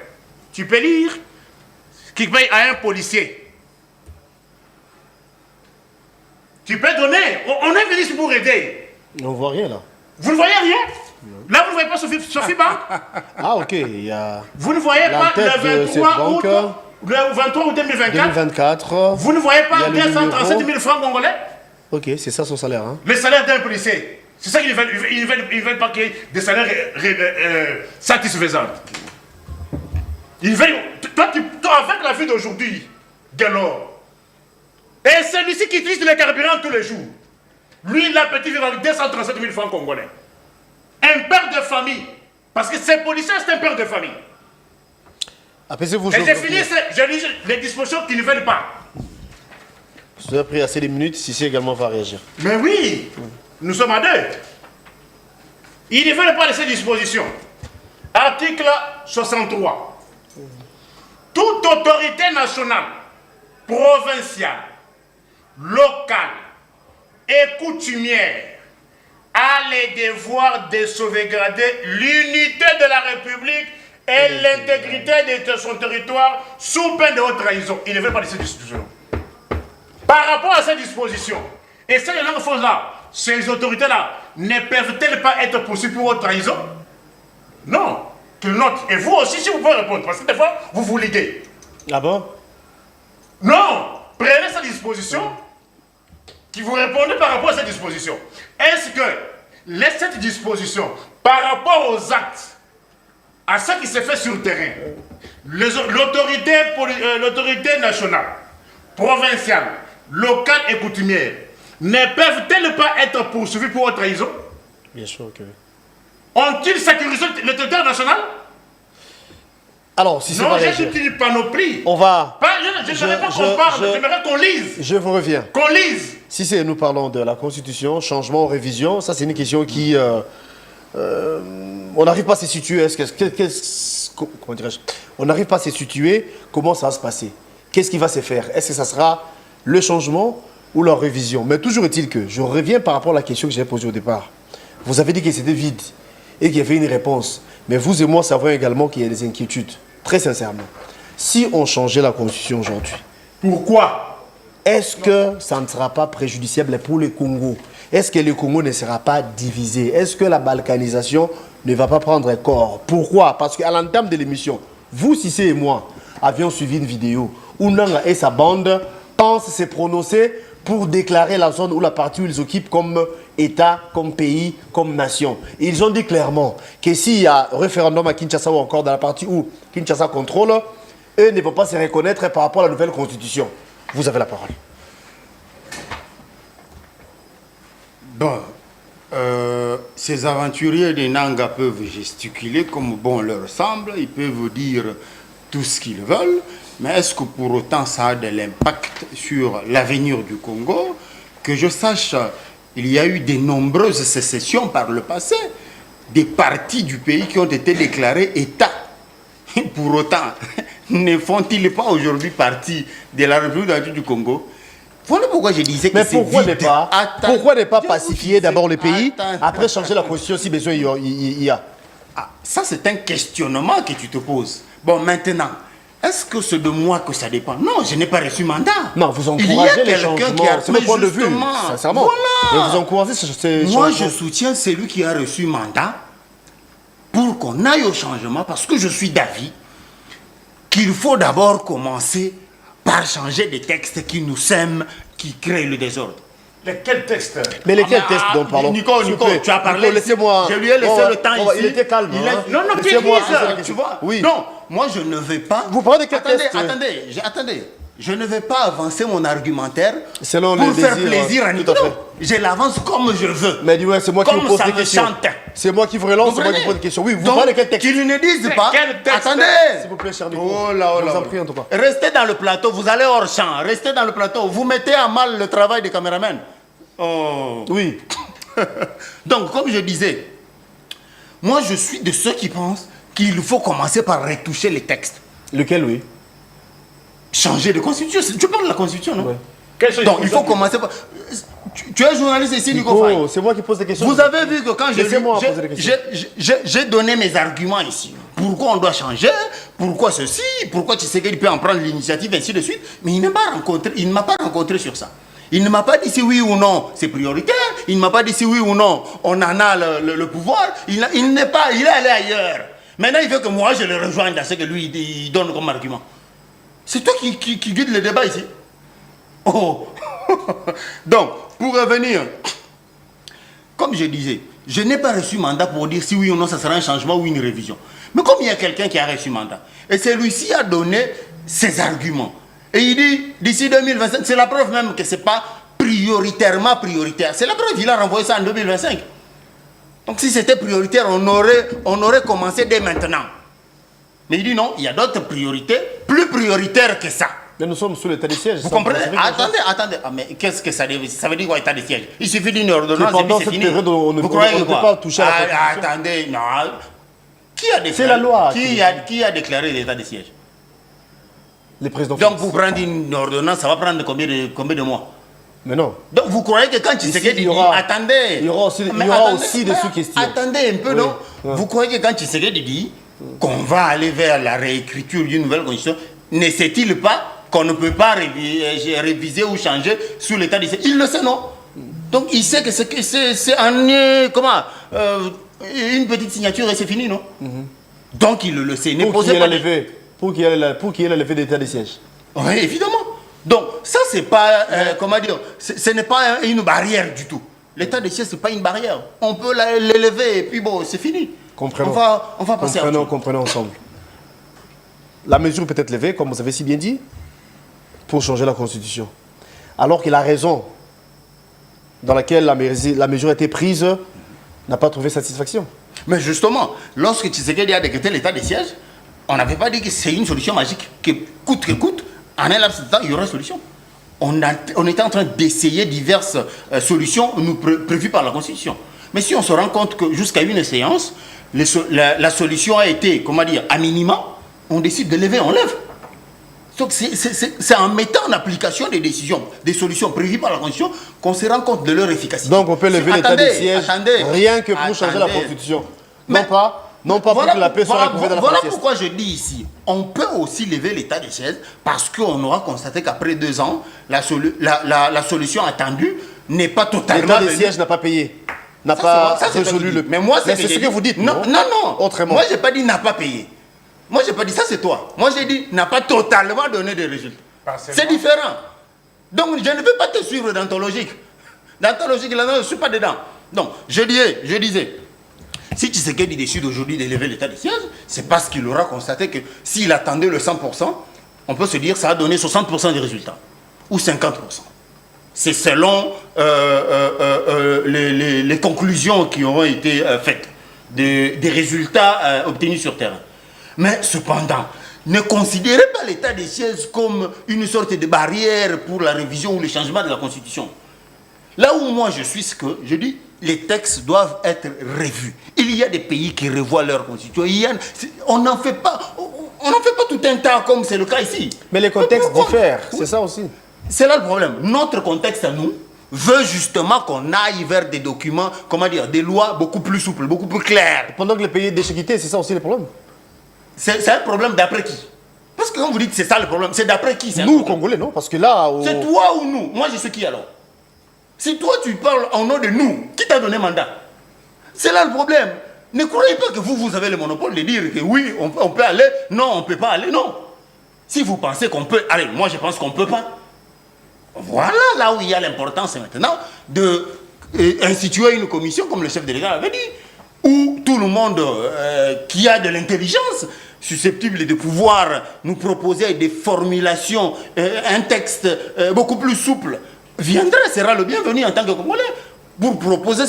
Speaker 1: Tu peux lire qu'ils payent à un policier. Tu peux donner. On est venu pour aider.
Speaker 2: On voit rien là.
Speaker 1: Vous ne voyez rien? Là, vous ne voyez pas Sophie Bank?
Speaker 2: Ah, ok. Il y a
Speaker 1: vous ne voyez pas le 23 août, le 23 août 2024? Vous ne voyez pas 237 000 francs congolais?
Speaker 2: Ok, c'est ça son salaire. Hein?
Speaker 1: Le salaire d'un policier. C'est ça qu'ils veulent. Ils veulent pas qu'il y ait des salaires satisfaisants. Ils veulent. Toi, avec la vie d'aujourd'hui, Galore, et celui-ci qui utilise le carburant tous les jours, lui, il a petit vivre avec 237 000 francs congolais. Un père de famille. Parce que ces policiers, c'est un père de famille.
Speaker 2: Apaisez-vous.
Speaker 1: Et j'ai fini, je lis les dispositions qu'ils ne veulent pas.
Speaker 2: Je vous ai pris assez de minutes, Sissi également va réagir.
Speaker 1: Mais oui, nous sommes à deux. Ils ne veulent pas laisser disposition. Article 63. Toute autorité nationale, provinciale, locale et coutumière a le devoir de sauvegarder l'unité de la République et l'intégrité de son territoire sous peine de haute trahison. Ils ne veulent pas laisser disposition. Par rapport à ces dispositions, et ces langues fausses-là, ces autorités-là, ne peuvent-elles pas être poursuivies pour haute trahison? Non. Que note. Et vous aussi, si vous pouvez répondre, parce que des fois, vous vous liguez.
Speaker 2: Ah bon?
Speaker 1: Non. Prenez ces dispositions qui vous répondent par rapport à ces dispositions. Est-ce que cette disposition, par rapport aux actes, à ce qui se fait sur le terrain, l'autorité nationale, provinciale, locale et coutumière, ne peuvent-elles pas être poursuivies pour haute trahison?
Speaker 2: Bien sûr que oui.
Speaker 1: Ont-ils sécurisé le territoire national?
Speaker 2: Alors, si c'est
Speaker 1: non,
Speaker 2: pas
Speaker 1: j'ai toute une panoplie.
Speaker 2: On va...
Speaker 1: Je n'aimerais pas qu'on parle, j'aimerais qu'on lise.
Speaker 2: Je vous reviens.
Speaker 1: Qu'on lise.
Speaker 2: Si c'est nous parlons de la Constitution, changement ou révision, ça c'est une question qui... on n'arrive pas à se situer. Comment dirais-je? On n'arrive pas à se situer. Comment ça va se passer? Qu'est-ce qui va se faire? Est-ce que ça sera le changement ou la révision? Mais toujours est-il que, je reviens par rapport à la question que j'avais posée au départ. Vous avez dit que c'était vide et qu'il y avait une réponse. Mais vous et moi savons également qu'il y a des inquiétudes. Très sincèrement. Si on changeait la Constitution aujourd'hui,
Speaker 1: pourquoi?
Speaker 2: Est-ce que ça ne sera pas préjudiciable pour le Congo? Est-ce que le Congo ne sera pas divisé? Est-ce que la balkanisation ne va pas prendre corps? Pourquoi? Parce qu'à l'entame de l'émission, vous, Sissi et moi, avions suivi une vidéo où Nanga et sa bande pensent se prononcer pour déclarer la zone ou la partie où ils occupent comme État, comme pays, comme nation. Et ils ont dit clairement que s'il y a référendum à Kinshasa ou encore dans la partie où Kinshasa contrôle, eux ne peuvent pas se reconnaître par rapport à la nouvelle constitution. Vous avez la parole.
Speaker 3: Bon, ces aventuriers de Nanga peuvent gesticuler comme bon leur semble, ils peuvent dire tout ce qu'ils veulent, mais est-ce que pour autant ça a de l'impact sur l'avenir du Congo? Que je sache, il y a eu de nombreuses sécessions par le passé, des parties du pays qui ont été déclarées État. Pour autant, ne font-ils pas aujourd'hui partie de la République du Congo? Voilà pourquoi je disais que c'est vide.
Speaker 2: Pourquoi ne pas pacifier d'abord le pays, après changer la constitution si besoin il y a?
Speaker 3: Ah, ça, c'est un questionnement que tu te poses. Bon, maintenant, est-ce que c'est de moi que ça dépend? Non, je n'ai pas reçu mandat.
Speaker 2: Non, vous
Speaker 3: Il y a
Speaker 2: encouragez les
Speaker 3: quelqu'un
Speaker 2: changements.
Speaker 3: qui a...
Speaker 2: C'est mon point de vue,
Speaker 3: justement,
Speaker 2: sincèrement.
Speaker 3: voilà.
Speaker 2: Et vous encouragez ces
Speaker 3: Moi,
Speaker 2: changements.
Speaker 3: je soutiens celui qui a reçu mandat pour qu'on aille au changement, parce que je suis d'avis qu'il faut d'abord commencer par changer des textes qui nous sèment, qui créent le désordre.
Speaker 1: Quel texte?
Speaker 2: Mais lesquels textes dont parlons?
Speaker 3: Nico,
Speaker 2: S'il vous plaît.
Speaker 3: tu as parlé.
Speaker 2: Nico, laissez-moi.
Speaker 3: Je lui ai laissé le temps ici.
Speaker 2: Il était calme.
Speaker 3: Non, non,
Speaker 2: Laissez-moi
Speaker 3: Pierre,
Speaker 2: poser la question.
Speaker 3: tu vois.
Speaker 2: Oui.
Speaker 3: Non, moi je ne vais pas.
Speaker 2: Vous parlez de quel texte?
Speaker 3: Attendez. Je ne vais pas avancer mon argumentaire
Speaker 2: Selon
Speaker 3: pour
Speaker 2: les
Speaker 3: faire
Speaker 2: désirs,
Speaker 3: plaisir à
Speaker 2: tout
Speaker 3: Nico.
Speaker 2: à fait.
Speaker 3: Non, je l'avance comme je veux.
Speaker 2: Mais dis-moi, c'est moi qui
Speaker 3: Comme
Speaker 2: vous pose
Speaker 3: ça
Speaker 2: des
Speaker 3: me
Speaker 2: questions.
Speaker 3: chante.
Speaker 2: C'est moi qui vous relance, c'est moi qui
Speaker 3: Comprenez?
Speaker 2: pose des questions. Oui, vous
Speaker 3: Donc,
Speaker 2: parlez de quel texte?
Speaker 3: qu'ils ne disent pas.
Speaker 1: Quel texte?
Speaker 3: Attendez.
Speaker 2: S'il vous plaît, cher Nico.
Speaker 3: Oh là, oh
Speaker 2: Je
Speaker 3: là,
Speaker 2: vous en
Speaker 3: oh là.
Speaker 2: prie, en tout cas.
Speaker 3: Restez dans le plateau, vous allez hors champ. Restez dans le plateau. Vous mettez à mal le travail des caméramans. Oh.
Speaker 2: Oui.
Speaker 3: Donc, comme je disais, moi je suis de ceux qui pensent qu'il faut commencer par retoucher les textes.
Speaker 2: Lequel, oui?
Speaker 3: Changer de constitution. Tu parles de la constitution, non?
Speaker 2: Ouais.
Speaker 3: Donc, il faut commencer par... Tu es journaliste ici, Nico Faye.
Speaker 2: Nico, c'est moi qui pose des questions.
Speaker 3: Vous avez vu que quand
Speaker 2: Laissez-moi poser des questions.
Speaker 3: j'ai donné mes arguments ici. Pourquoi on doit changer? Pourquoi ceci? Pourquoi Tshisekedi peut en prendre l'initiative, ainsi de suite? Mais il ne m'a pas rencontré sur ça. Il ne m'a pas dit si oui ou non c'est prioritaire. Il ne m'a pas dit si oui ou non on en a le pouvoir. Il est allé ailleurs. Maintenant, il veut que moi je le rejoigne dans ce que lui il donne comme argument. C'est toi qui guide le débat ici. Oh. Donc, pour revenir, comme je disais, je n'ai pas reçu mandat pour dire si oui ou non ça sera un changement ou une révision. Mais comme il y a quelqu'un qui a reçu mandat, et celui-ci a donné ses arguments, et il dit d'ici 2025, c'est la preuve même que ce n'est pas prioritairement prioritaire. C'est la preuve, il a renvoyé ça en 2025. Donc si c'était prioritaire, on aurait commencé dès maintenant. Mais il dit non, il y a d'autres priorités plus prioritaires que ça.
Speaker 2: Mais nous sommes sous l'état de siège.
Speaker 3: Vous comprenez? Attendez. Ah, mais qu'est-ce que ça veut dire quoi, état de siège? Il suffit d'une ordonnance et puis c'est fini.
Speaker 2: On ne peut pas toucher à la Constitution.
Speaker 3: Attendez, non. Qui a déclaré?
Speaker 2: C'est la loi.
Speaker 3: Qui a déclaré l'état de siège?
Speaker 2: Les présidents.
Speaker 3: Donc vous prenez une ordonnance, ça va prendre combien de mois?
Speaker 2: Mais non.
Speaker 3: Donc vous croyez que quand Tshisekedi dit, attendez,
Speaker 2: il y aura aussi des sous-questions.
Speaker 3: Attendez un peu, non? Vous croyez que quand Tshisekedi dit qu'on va aller vers la réécriture d'une nouvelle constitution, ne sait-il pas qu'on ne peut pas réviser ou changer sous l'état de siège? Il le sait, non? Donc il sait que c'est une petite signature et c'est fini, non? Donc il le sait.
Speaker 2: Pour qu'il y ait la levée d'état de siège.
Speaker 3: Oui, évidemment. Donc ça, c'est pas, comment dire, ce n'est pas une barrière du tout. L'état de siège, ce n'est pas une barrière. On peut l'élever et puis bon, c'est fini.
Speaker 2: Comprenons.
Speaker 3: On va passer à autre.
Speaker 2: Comprenons ensemble. La mesure peut être levée, comme vous avez si bien dit, pour changer la Constitution. Alors que la raison dans laquelle la mesure a été prise n'a pas trouvé satisfaction.
Speaker 3: Mais justement, lorsque Tshisekedi a décrété l'état de siège, on n'avait pas dit que c'est une solution magique, que coûte, en un laps de temps, il y aura une solution. On était en train d'essayer diverses solutions prévues par la Constitution. Mais si on se rend compte que jusqu'à une séance, la solution a été, comment dire, à minima, on décide de lever, on lève. Donc c'est en mettant en application des décisions, des solutions prévues par la Constitution qu'on se rend compte de leur efficacité.
Speaker 2: Donc on peut lever l'état de siège rien que pour changer la Constitution. Non pas pour que la paix soit retrouvée dans la
Speaker 3: Voilà
Speaker 2: pièce.
Speaker 3: pourquoi je dis ici, on peut aussi lever l'état de siège parce qu'on aura constaté qu'après 2 ans, la solution attendue n'est pas totalement...
Speaker 2: L'état de siège n'a pas payé. N'a pas résolu le...
Speaker 3: Mais moi,
Speaker 2: c'est ce que vous dites, non?
Speaker 3: Non.
Speaker 2: Autrement.
Speaker 3: Moi, je n'ai pas dit n'a pas payé. Moi, je n'ai pas dit ça, c'est toi. Moi, j'ai dit n'a pas totalement donné de résultats. C'est différent. Donc, je ne veux pas te suivre dans ton logique. Dans ta logique, là, non, je ne suis pas dedans. Donc, je disais, si Tshisekedi décide aujourd'hui d'élever l'état de siège, c'est parce qu'il aura constaté que s'il attendait le 100%, on peut se dire que ça a donné 60% des résultats. Ou 50%. C'est selon les conclusions qui auront été faites des résultats obtenus sur terrain. Mais cependant, ne considérez pas l'état des sièges comme une sorte de barrière pour la révision ou le changement de la Constitution. Là où moi je suis, ce que je dis, les textes doivent être revus. Il y a des pays qui revoient leur Constitution. On n'en fait pas tout un tas comme c'est le cas ici.
Speaker 2: Mais les contextes diffèrent, c'est ça aussi.
Speaker 3: C'est là le problème. Notre contexte à nous veut justement qu'on aille vers des documents, comment dire, des lois beaucoup plus souples, beaucoup plus claires.
Speaker 2: Pendant que les pays est déchiqueté, c'est ça aussi le problème.
Speaker 3: C'est un problème d'après qui? Parce que quand vous dites c'est ça le problème, c'est d'après qui?
Speaker 2: Nous, Congolais, non? Parce que là...
Speaker 3: C'est toi ou nous? Moi, je suis qui alors? Si toi, tu parles en nom de nous, qui t'a donné mandat? C'est là le problème. Ne croyez pas que vous avez le monopole de dire que oui, on peut aller, non, on ne peut pas aller, non. Si vous pensez qu'on peut, allez, moi je pense qu'on ne peut pas. Voilà là où il y a l'importance maintenant d'instituer une commission, comme le chef de l'État avait dit, où tout le monde qui a de l'intelligence, susceptible de pouvoir nous proposer des formulations, un texte beaucoup plus souple, viendra, sera le bienvenu en tant que Congolais pour proposer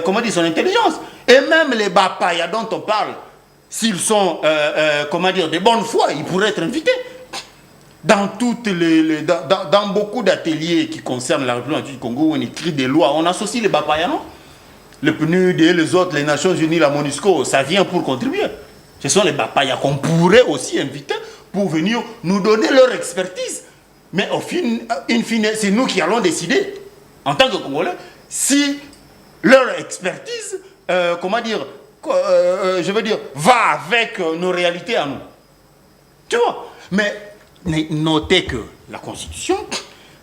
Speaker 3: comment dire, son intelligence. Et même les Bapaya dont on parle, s'ils sont comment dire, de bonne foi, ils pourraient être invités. Dans, dans beaucoup d'ateliers qui concernent la République du Congo, où on écrit des lois, on associe les Bapaya, non? Le PNUD et les autres, les Nations Unies, la MONUSCO, ça vient pour contribuer. Ce sont les Bapaya qu'on pourrait aussi inviter pour venir nous donner leur expertise. Mais au in fine, c'est nous qui allons décider, en tant que Congolais, si leur expertise, comment dire, je veux dire, va avec nos réalités à nous. Tu vois? Mais notez que la Constitution,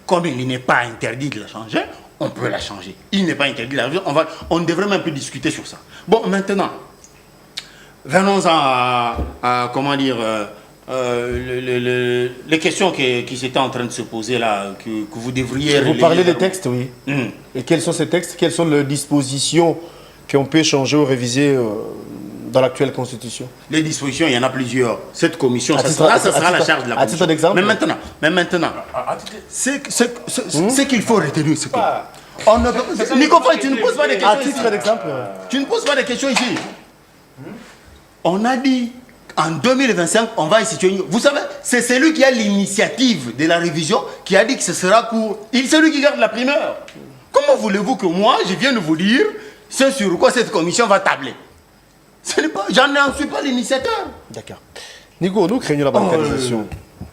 Speaker 3: comme il n'est pas interdit de la changer, on peut la changer. Il n'est pas interdit de la changer, on ne devrait même plus discuter sur ça. Bon, maintenant, venons à comment dire, les questions qui s'étaient en train de se poser là, que vous devriez...
Speaker 2: Vous parlez des textes, oui. Et quels sont ces textes? Quelles sont les dispositions qu'on peut changer ou réviser dans l'actuelle Constitution?
Speaker 3: Les dispositions, il y en a plusieurs. Cette commission, ça sera la charge de la Constitution.
Speaker 2: À titre d'exemple.
Speaker 3: Mais maintenant, ce qu'il faut retenir, c'est que... Nico, tu ne poses pas des questions.
Speaker 2: À titre d'exemple.
Speaker 3: Tu ne poses pas des questions ici. On a dit, en 2025, on va instituer une... Vous savez, c'est celui qui a l'initiative de la révision qui a dit que ce sera pour... C'est lui qui garde la primeur. Comment voulez-vous que moi, je vienne vous dire ce sur quoi cette commission va tabler? J'en suis pas l'initiateur.
Speaker 2: D'accord. Nico, nous craignons la balkanisation.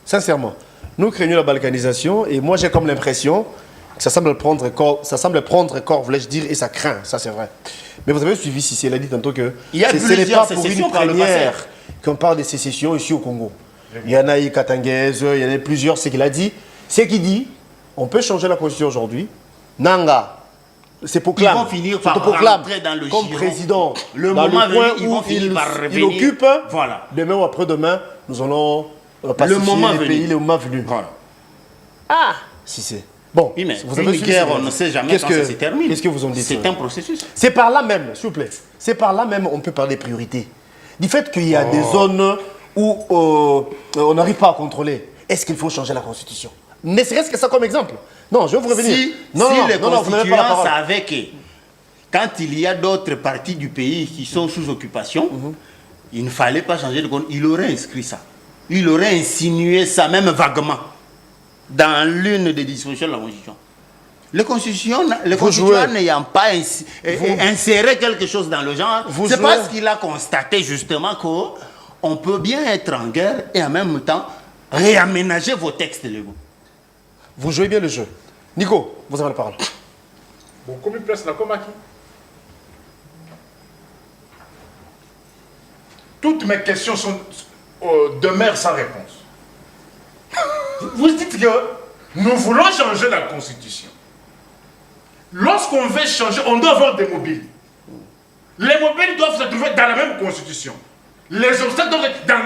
Speaker 2: Sincèrement, nous craignons la balkanisation et moi j'ai comme l'impression que ça semble prendre corps, voulais-je dire, et ça craint, ça c'est vrai. Mais vous avez suivi, si elle a dit tantôt que
Speaker 3: ce n'est pas pour une première
Speaker 2: qu'on parle de sécession ici au Congo. Il y en a eu Katanguez, il y en a plusieurs, c'est qu'il a dit. C'est qu'il dit, on peut changer la constitution aujourd'hui. Nanga, c'est proclame.
Speaker 3: Ils vont finir par rentrer dans le
Speaker 2: comme
Speaker 3: giron.
Speaker 2: président.
Speaker 3: Le
Speaker 2: dans
Speaker 3: moment
Speaker 2: le point
Speaker 3: venu, ils vont finir par revenir.
Speaker 2: Il occupe.
Speaker 3: Voilà.
Speaker 2: Demain ou après-demain, nous allons pacifier les pays, le moment venu.
Speaker 3: Voilà.
Speaker 2: Ah, si c'est... Bon,
Speaker 3: oui, mais
Speaker 2: vous avez
Speaker 3: une guerre, on ne sait jamais quand ça se termine.
Speaker 2: Qu'est-ce que vous en dites?
Speaker 3: C'est un processus.
Speaker 2: C'est par là même, s'il vous plaît. C'est par là même on peut parler de priorité. Du fait qu'il y a des zones où on n'arrive pas à contrôler. Est-ce qu'il faut changer la Constitution? Ne serait-ce que ça comme exemple. Non, je vais vous revenir.
Speaker 3: Si les constituants savaient que quand il y a d'autres parties du pays qui sont sous occupation, il ne fallait pas changer de constitution. Il aurait inscrit ça. Il aurait insinué ça, même vaguement, dans l'une des dispositions de la Constitution. Les constituants n'ayant pas inséré quelque chose dans le genre, c'est parce qu'il a constaté justement qu'on peut bien être en guerre et en même temps réaménager vos textes légaux.
Speaker 2: Vous jouez bien le jeu. Nico, vous avez la parole.
Speaker 1: Bon, comme une place là, comme qui? Toutes mes questions demeurent sans réponse. Vous dites que nous voulons changer la Constitution. Lorsqu'on veut changer, on doit avoir des mobiles. Les mobiles doivent se trouver dans la même Constitution. Les obstacles doivent être dans...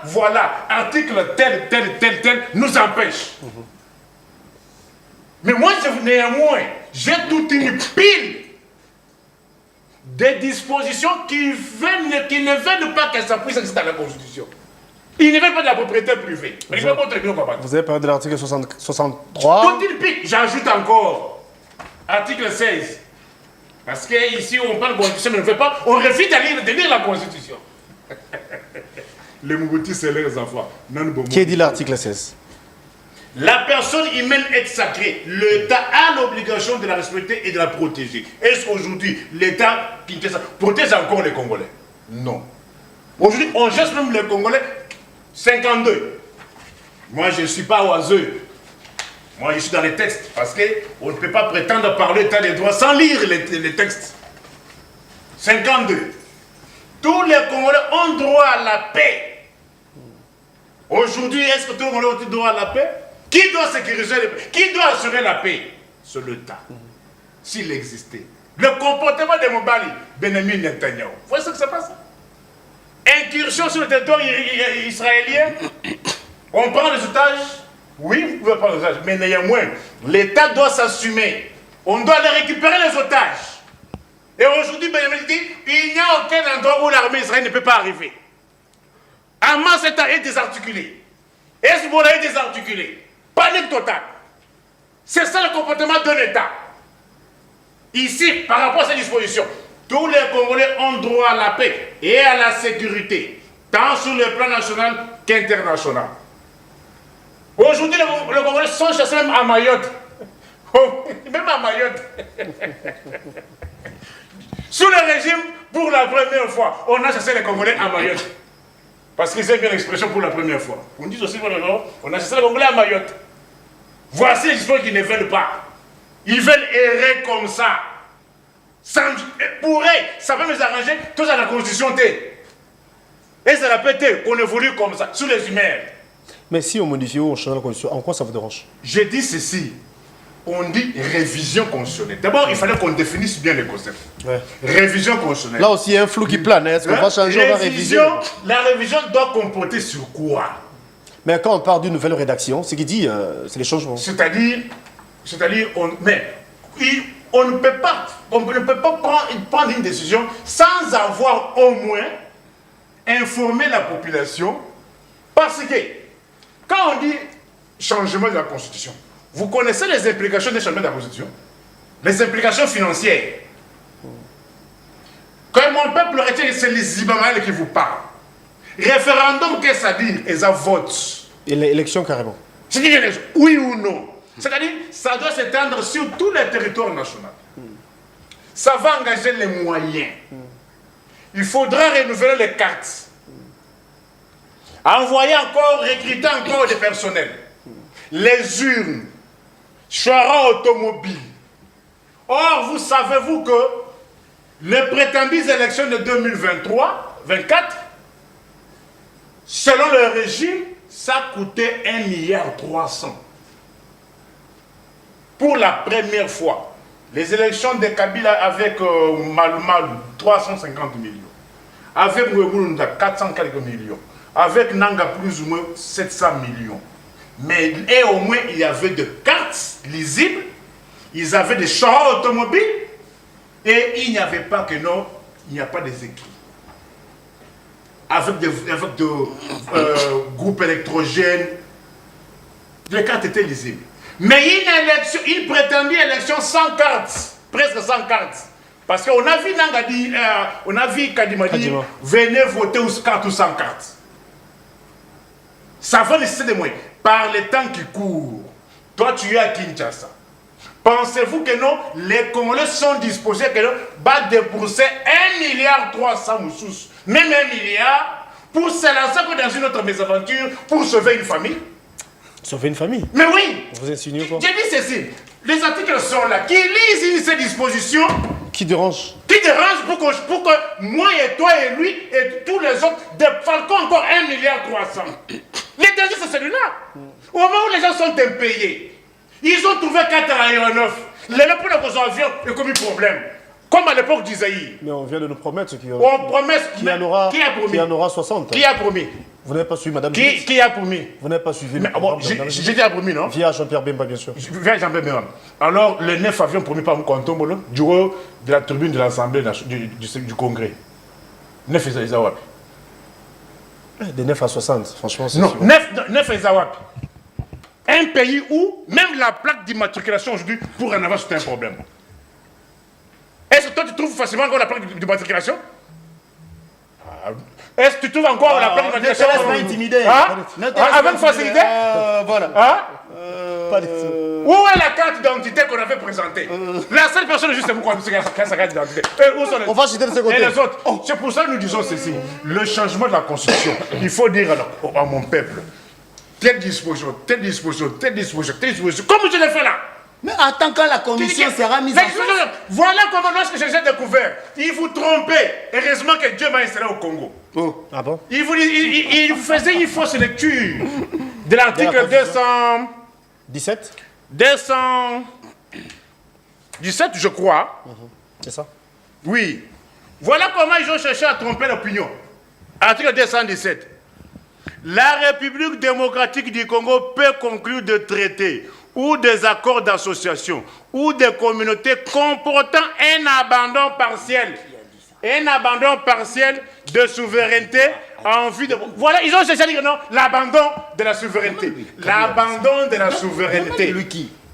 Speaker 1: Voilà, article tel nous empêche. Mais moi, néanmoins, j'ai toute une pile de dispositions qui ne veulent pas que ça puisse exister dans la Constitution. Ils ne veulent pas de la propriété privée.
Speaker 2: Vous avez parlé de l'article 63.
Speaker 1: Toute une pile. J'ajoute encore article 16. Parce qu'ici, on parle de Constitution, mais on ne fait pas. On refuse de lire la Constitution. Les Mouboutis, c'est leurs enfants.
Speaker 2: Qui dit l'article 16?
Speaker 1: La personne humaine est sacrée. L'État a l'obligation de la respecter et de la protéger. Est-ce qu'aujourd'hui, l'État protège encore les Congolais? Non. Aujourd'hui, on geste même les Congolais 52. Moi, je ne suis pas oiseux. Moi, je suis dans les textes. Parce qu'on ne peut pas prétendre parler d'état des droits sans lire les textes. 52. Tous les Congolais ont droit à la paix. Aujourd'hui, est-ce que tout le monde doit la paix? Qui doit sécuriser la paix? Qui doit assurer la paix? C'est l'État. S'il existait. Le comportement de Mobali, Benjamin Netanyahu. Vous voyez ce que ça passe? Incursion sur le territoire israélien. On prend les otages. Oui, vous pouvez prendre les otages. Mais néanmoins, l'État doit s'assumer. On doit les récupérer, les otages. Et aujourd'hui, Benjamin dit, il n'y a aucun endroit où l'armée israélienne ne peut pas arriver. Hamas est désarticulé. Hezbollah est désarticulé. Panique totale. C'est ça le comportement d'un État. Ici, par rapport à ces dispositions, tous les Congolais ont droit à la paix et à la sécurité, tant sur le plan national qu'international. Aujourd'hui, les Congolais sont chassés même à Mayotte. Même à Mayotte. Sous le régime, pour la première fois, on a chassé les Congolais à Mayotte. Parce qu'ils aiment bien l'expression pour la première fois. On dit aussi, on a chassé les Congolais à Mayotte. Voici les histoires qu'ils ne veulent pas. Ils veulent errer comme ça. Pour eux, ça peut nous arranger, tout ça la constitution. Et ça la pété qu'on évolue comme ça, sous les humains.
Speaker 2: Mais si on modifie ou on change la constitution, en quoi ça vous dérange?
Speaker 1: Je dis ceci. On dit révision constitutionnelle. D'abord, il fallait qu'on définisse bien les concepts. Ouais. Révision constitutionnelle.
Speaker 2: Là aussi, il y a un flou qui plane. Est-ce qu'on va changer, on va réviser?
Speaker 1: La révision doit comporter sur quoi?
Speaker 2: Mais quand on parle d'une nouvelle rédaction, ce qu'il dit, c'est les changements.
Speaker 1: C'est-à-dire, on ne peut pas prendre une décision sans avoir au moins informé la population. Parce que, quand on dit changement de la Constitution, vous connaissez les implications des changements de la Constitution? Les implications financières. Quand mon peuple retient, c'est les Ibamaël qui vous parlent. Référendum, qu'est-ce que ça dit? Et ça vote.
Speaker 2: Et l'élection carrément.
Speaker 1: C'est-à-dire, oui ou non? C'est-à-dire, ça doit s'étendre sur tous les territoires nationaux. Ça va engager les moyens. Il faudra renouveler les cartes. Envoyer encore, recruter encore des personnels. Les urnes. Chara automobile. Or, vous savez-vous que les prétendues élections de 2023-24, selon le régime, ça coûtait 1,3 milliard. Pour la première fois, les élections de Kabila avec Malumalu, 350 millions. Avec Mwebulunda, 400 quelques millions. Avec Nanga, plus ou moins 700 millions. Mais et au moins, il y avait des cartes lisibles, ils avaient des chars automobiles, et il n'y avait pas que non, il n'y a pas des écrits. Avec des groupes électrogènes, les cartes étaient lisibles. Mais une prétendue élection sans cartes, presque sans cartes. Parce qu'on a vu Nangadi, on a vu Kadima dire, venez voter ou carte ou sans carte. Ça va nécessiter des moyens. Par les temps qui courent, toi tu es à Kinshasa. Pensez-vous que non, les Congolais sont disposés que non, va débourser 1,3 milliard moussous, même 1 milliard, pour se lancer dans une autre mésaventure, pour sauver une famille?
Speaker 2: Sauver une famille?
Speaker 1: Mais oui!
Speaker 2: Vous insinuez quoi?
Speaker 1: J'ai dit ceci, les articles sont là, qui lisent ces dispositions.
Speaker 2: Qui dérange?
Speaker 1: Qui dérange pour que moi et toi et lui et tous les autres défalquons encore 1,3 milliard. Les dangers, c'est celui-là. Au moment où les gens sont impayés, ils ont trouvé 4 aéronefs. Les pour les avions ont commis problème. Comme à l'époque d'Isaïe.
Speaker 2: Mais on vient de nous promettre qu'il y
Speaker 1: en
Speaker 2: aura 60.
Speaker 1: Qui a promis?
Speaker 2: Vous n'avez pas suivi, madame?
Speaker 1: Qui a promis?
Speaker 2: Vous n'avez pas suivi.
Speaker 1: J'ai dit à promis, non?
Speaker 2: Via Jean-Pierre Bemba, bien sûr.
Speaker 1: Via Jean-Pierre Bemba. Alors, les 9 avions promis par Moukantombolo, du haut de la tribune de l'Assemblée du Congrès. 9 Ezawap.
Speaker 2: De 9 à 60, franchement, c'est...
Speaker 1: Non, 9 Ezawap. Un pays où même la plaque d'immatriculation aujourd'hui, pour en avoir, c'est un problème. Est-ce que toi, tu trouves facilement encore la plaque d'immatriculation? Est-ce que tu trouves encore la plaque d'immatriculation?
Speaker 3: Ne te laisse pas intimider.
Speaker 1: Avec facilité?
Speaker 3: Voilà.
Speaker 2: Pas du tout.
Speaker 1: Où est la carte d'identité qu'on avait présentée? La seule personne juste pour qu'on sa carte d'identité.
Speaker 2: On va citer de ce côté.
Speaker 1: Et les autres. C'est pour ça que nous disons ceci. Le changement de la Constitution, il faut dire alors à mon peuple, telle disposition, telle disposition, telle disposition, telle disposition, comme je l'ai fait là.
Speaker 3: Mais attends quand la commission sera mise en place.
Speaker 1: Voilà comment, lorsque j'ai découvert, il vous trompez. Heureusement que Dieu m'a installé au Congo.
Speaker 3: Oh.
Speaker 2: Ah bon?
Speaker 1: Il faisait une fausse lecture de l'article
Speaker 2: 17
Speaker 1: 217, je crois.
Speaker 2: C'est ça?
Speaker 1: Oui. Voilà comment ils ont cherché à tromper l'opinion. Article 217. La République démocratique du Congo peut conclure des traités ou des accords d'association ou des communautés comportant un abandon partiel. Un abandon partiel de souveraineté en vue de... Voilà, ils ont cherché à dire non, l'abandon de la souveraineté. L'abandon de la souveraineté.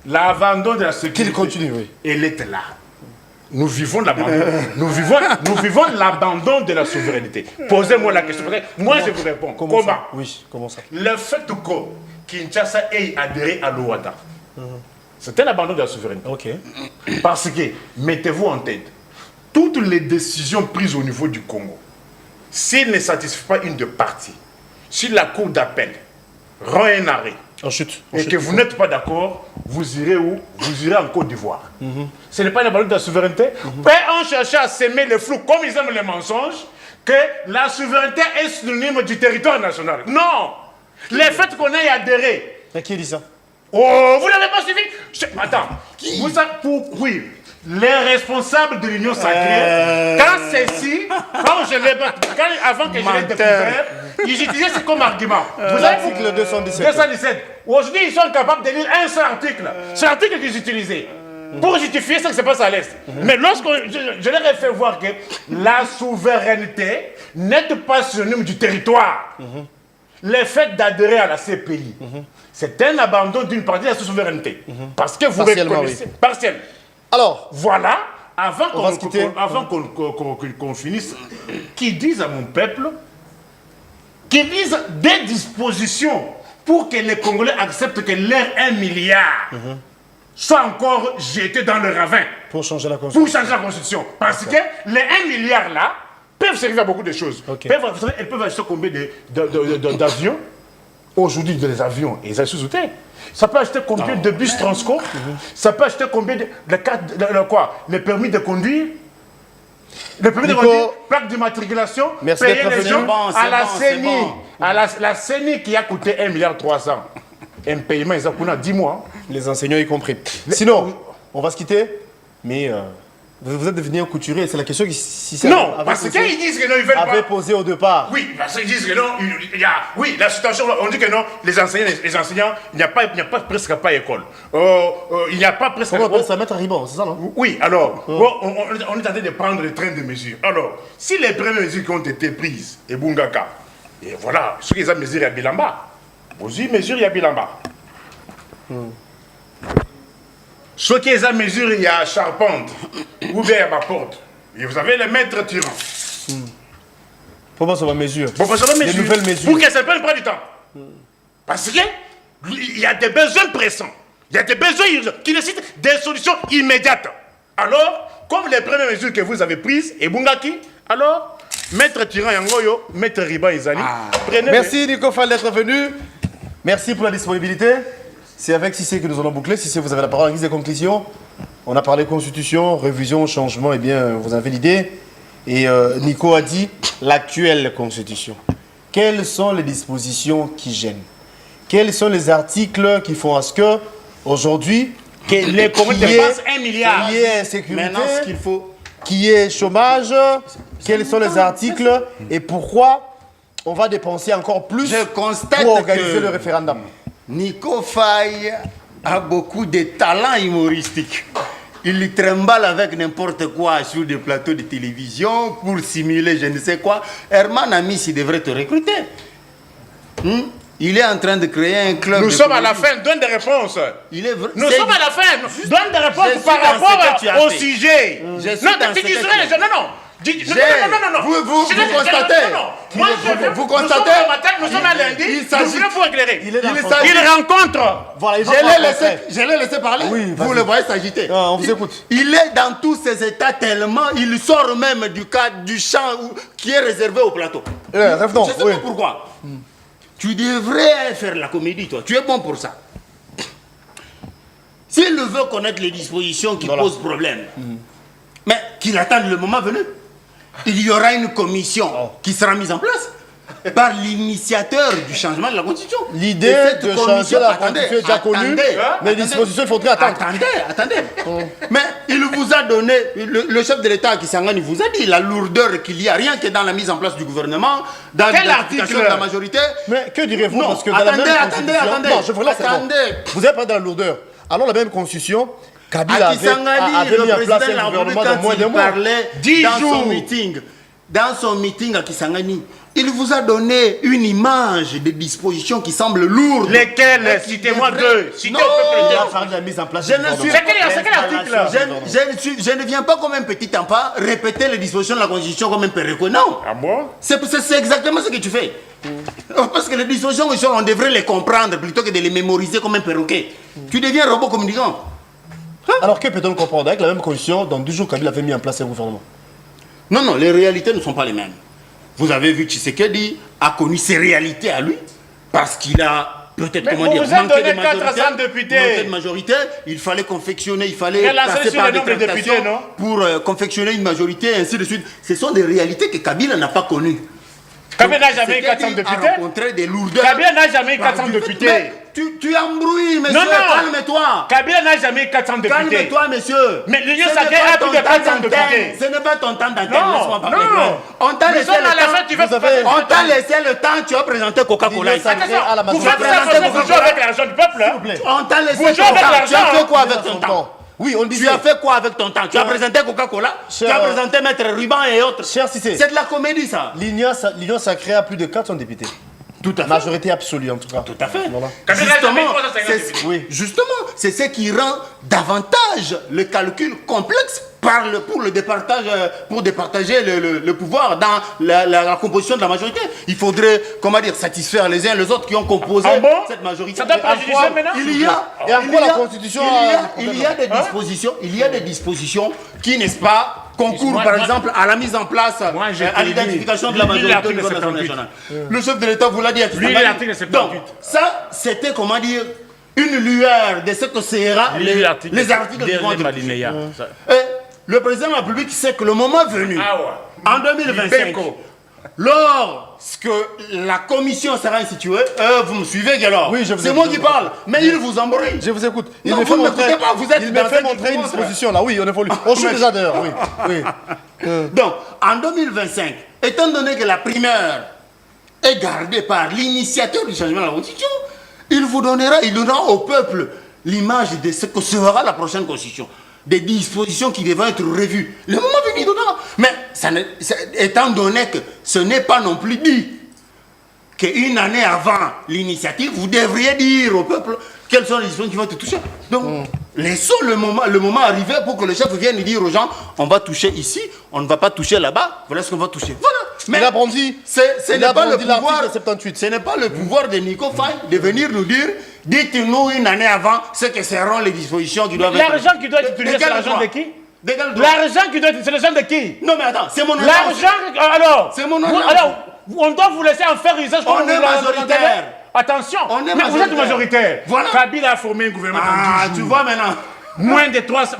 Speaker 1: L'abandon de la sécurité.
Speaker 2: Qu'il continue, oui.
Speaker 1: Elle est là. Nous vivons l'abandon. nous vivons l'abandon de la souveraineté. Posez-moi la question. Moi, je vous réponds. Comment?
Speaker 2: Oui, comment ça?
Speaker 1: Le fait que Kinshasa ait adhéré à l'OADA, c'est un abandon de la souveraineté.
Speaker 2: Ok.
Speaker 1: Parce que, mettez-vous en tête, toutes les décisions prises au niveau du Congo, s'il ne satisfait pas une de parties, si la cour d'appel rend un arrêt, et que vous n'êtes pas d'accord, vous irez où? Vous irez en Côte d'Ivoire. Ce n'est pas une abandon de la souveraineté. On cherchait à s'aimer le flou, comme ils aiment les mensonges, que la souveraineté est synonyme du territoire national. Non! Le fait qu'on ait adhéré.
Speaker 2: Mais qui dit ça?
Speaker 1: Oh, vous n'avez pas suivi? Attends. Vous savez, oui. Les responsables de l'Union sacrée, quand ceci, avant que je l'ai découvert, ils utilisaient ça comme argument. Vous avez
Speaker 2: L'article 217.
Speaker 1: 217. Aujourd'hui, ils sont capables de lire un seul article. C'est l'article qu'ils utilisaient pour justifier ce qui se passe à l'Est. Mais lorsque je leur ai fait voir que la souveraineté n'est pas synonyme du territoire, le fait d'adhérer à la CPI, c'est un abandon d'une partie de la souveraineté. Parce que vous reconnaissez... Partiel.
Speaker 2: Alors,
Speaker 1: voilà, avant qu'on finisse, qu'ils disent à mon peuple, qu'ils disent des dispositions pour que les Congolais acceptent que leur 1 milliard soit encore jeté dans le ravin.
Speaker 2: Pour changer la Constitution.
Speaker 1: Parce que les 1 milliard là peuvent servir à beaucoup de choses. Elles peuvent acheter combien d'avions? Aujourd'hui, les avions, ils sont sous-outés. Ça peut acheter combien de bus Transco? Ça peut acheter combien de les permis de conduire? Le permis de conduire, plaque d'immatriculation, payer les gens à la CENI. La CENI qui a coûté 1,3 milliard. Un paiement, ils ont coûté 10 mois.
Speaker 2: Les enseignants y compris. Sinon, on va se quitter, mais vous êtes devenu un couturier, c'est la question qui...
Speaker 1: Non, parce qu'ils disent que non, ils veulent pas...
Speaker 2: posé au départ.
Speaker 1: Oui, parce qu'ils disent que non, oui, la situation, on dit que non, les enseignants, il n'y a presque pas école. Il n'y a pas presque...
Speaker 2: Comment on appelle ça, mettre un ruban, c'est ça, non?
Speaker 1: Oui, alors, on est en train de prendre le train de mesures. Alors, si les premières mesures qui ont été prises, et Bungaka, et voilà, ce qu'ils ont mesuré à Bilamba, vous y mesurez à Bilamba. Ce qu'ils ont mesuré à Charpente, ou bien à ma porte, et vous avez le maître tyran.
Speaker 2: Pourquoi ça va mesurer?
Speaker 1: Les nouvelles mesures. Pour que ça prenne pas du temps. Parce qu'il y a des besoins pressants. Il y a des besoins qui nécessitent des solutions immédiates. Alors, comme les premières mesures que vous avez prises, et Bungaki, alors, maître tyran Yangoyo, maître Riban Izali, prenez...
Speaker 2: Merci Nico Fall d'être venu. Merci pour la disponibilité. C'est avec Cissé que nous allons boucler. Cissé, vous avez la parole en guise de conclusion. On a parlé constitution, révision, changement, et bien, vous avez l'idée. Et Nico a dit l'actuelle constitution. Quelles sont les dispositions qui gênent? Quels sont les articles qui font à ce que, aujourd'hui,
Speaker 1: les Congolais dépensent 1 milliard.
Speaker 2: Qu'il y ait insécurité,
Speaker 3: maintenant, ce qu'il faut...
Speaker 2: qu'il y ait chômage, quels sont les articles et pourquoi on va dépenser encore plus pour organiser le référendum?
Speaker 3: Nico Faye a beaucoup de talent humoristique. Il trimballe avec n'importe quoi sur des plateaux de télévision pour simuler je ne sais quoi. Herman Amis, il devrait te recruter. Il est en train de créer un club.
Speaker 1: Nous sommes à la fin, donne des réponses. Nous sommes à la fin, donne des réponses par rapport au sujet. Non,
Speaker 3: Vous constatez. Vous constatez.
Speaker 1: Nous sommes à lundi.
Speaker 3: Il s'agit
Speaker 1: pour éclairer.
Speaker 2: Il
Speaker 1: rencontre.
Speaker 2: Voilà,
Speaker 3: je l'ai laissé parler.
Speaker 2: Oui,
Speaker 3: vous le voyez s'agiter.
Speaker 2: On vous écoute.
Speaker 3: Il est dans tous ses états tellement. Il sort même du cadre du champ qui est réservé au plateau.
Speaker 2: Revenons.
Speaker 3: Je sais pas pourquoi. Tu devrais faire la comédie, toi. Tu es bon pour ça. S'il veut connaître les dispositions qui posent problème, mais qu'il attende le moment venu. il y aura une commission qui sera mise en place par l'initiateur du changement de la Constitution.
Speaker 2: L'idée de changer la Constitution est déjà connue, mais les dispositions, il faudrait attendre.
Speaker 3: Attendez. Mais il vous a donné, le chef de l'État qui s'engage, vous a dit la lourdeur qu'il y a, rien que dans la mise en place du gouvernement, dans l'identification de la majorité.
Speaker 2: Mais que direz-vous?
Speaker 3: Non,
Speaker 2: parce que dans la même
Speaker 3: attendez.
Speaker 2: Non, je vous laisse. Vous avez parlé de la lourdeur. Alors, la même constitution, Kabila avait mis en place un gouvernement de moins de mois.
Speaker 3: 10 jours. Dans son meeting à Kisangani, il vous a donné une image de dispositions qui semblent lourdes.
Speaker 1: Lesquelles? Citez-moi deux. Citez au peuple.
Speaker 2: Il a fallu la mise en place.
Speaker 1: C'est quel article?
Speaker 3: Je ne viens pas comme un petit enfant répéter les dispositions de la Constitution comme un perroquet. Non.
Speaker 1: Ah bon?
Speaker 3: C'est exactement ce que tu fais. Parce que les dispositions, on devrait les comprendre plutôt que de les mémoriser comme un perroquet. Tu deviens robot communicant.
Speaker 2: Alors que peut-on comprendre? Avec la même constitution, dans 2 jours, Kabila avait mis en place un gouvernement.
Speaker 3: Non, les réalités ne sont pas les mêmes. Vous avez vu Tshisekedi a connu ses réalités à lui parce qu'il a peut-être, manqué de majorité. Il fallait confectionner, il fallait passer par des tractations pour confectionner une majorité et ainsi de suite. Ce sont des réalités que Kabila n'a pas connues.
Speaker 1: Kabila n'a jamais eu 400 députés. Kabila n'a jamais eu 400 députés.
Speaker 3: Tu embrouilles, monsieur. Calme-toi.
Speaker 1: Kabila n'a jamais eu 400 députés.
Speaker 3: Calme-toi, monsieur.
Speaker 1: Mais l'Union sacrée a plus de 400 députés.
Speaker 3: Ce n'est pas ton temps d'antenne.
Speaker 1: Non.
Speaker 3: On t'a laissé le temps. Tu as présenté Coca-Cola.
Speaker 1: Vous faites ça, vous jouez avec l'argent du peuple.
Speaker 3: On t'a laissé le temps. Tu as fait quoi avec ton temps?
Speaker 2: Oui, on dit.
Speaker 3: Tu as fait quoi avec ton temps? Tu as présenté Coca-Cola, tu as présenté Maître Ruban et autres. C'est de la comédie, ça.
Speaker 2: L'Union sacrée a plus de 400 députés.
Speaker 3: Tout à fait.
Speaker 2: Majorité absolue, en tout cas.
Speaker 3: Tout à fait.
Speaker 2: Voilà.
Speaker 3: Justement, c'est ce qui rend davantage le calcul complexe pour départager le pouvoir dans la composition de la majorité. Il faudrait, satisfaire les uns les autres qui ont composé cette majorité.
Speaker 1: Ça doit préjudicer maintenant.
Speaker 3: Il y a des dispositions qui, n'est-ce pas, concourent par exemple à la mise en place, à l'identification de la majorité au niveau national. Le chef de l'État vous l'a dit. Donc, ça, c'était, une lueur de ce que sera les articles du droit de le président de la République sait que le moment venu, en 2025, lorsque la commission sera instituée, vous me suivez alors? Oui, c'est moi qui parle, mais il vous embrouille.
Speaker 2: Je vous écoute.
Speaker 3: Il me fait
Speaker 2: montrer une disposition là, oui, on évolue. On joue déjà d'ailleurs, oui.
Speaker 3: Donc, en 2025, étant donné que la primeur est gardée par l'initiateur du changement de la Constitution, il donnera au peuple l'image de ce que sera la prochaine Constitution. Des dispositions qui devront être revues. Le moment venu dedans. Mais étant donné que ce n'est pas non plus dit qu'une année avant l'initiative, vous devriez dire au peuple quelles sont les dispositions qui vont être touchées. Donc, laissons le moment arriver pour que le chef vienne dire aux gens, on va toucher ici, on ne va pas toucher là-bas, voilà ce qu'on va toucher. Voilà.
Speaker 2: Mais il a brandi.
Speaker 3: Ce n'est pas le pouvoir de 78. Ce n'est pas le pouvoir de Nico Faye de venir nous dire, dites-nous une année avant ce que seront les dispositions qui doivent être.
Speaker 1: L'argent qui doit être utilisé, c'est l'argent de qui? L'argent qui doit être utilisé, c'est l'argent de qui?
Speaker 3: Non mais attends, c'est mon honneur.
Speaker 1: L'argent, alors.
Speaker 3: C'est mon honneur.
Speaker 1: Alors, on doit vous laisser en faire usage.
Speaker 3: On est majoritaire.
Speaker 1: Attention, mais vous êtes majoritaire.
Speaker 3: Voilà.
Speaker 1: Kabila a formé un gouvernement dans 10 jours.
Speaker 3: Tu vois maintenant.
Speaker 1: Moins de 300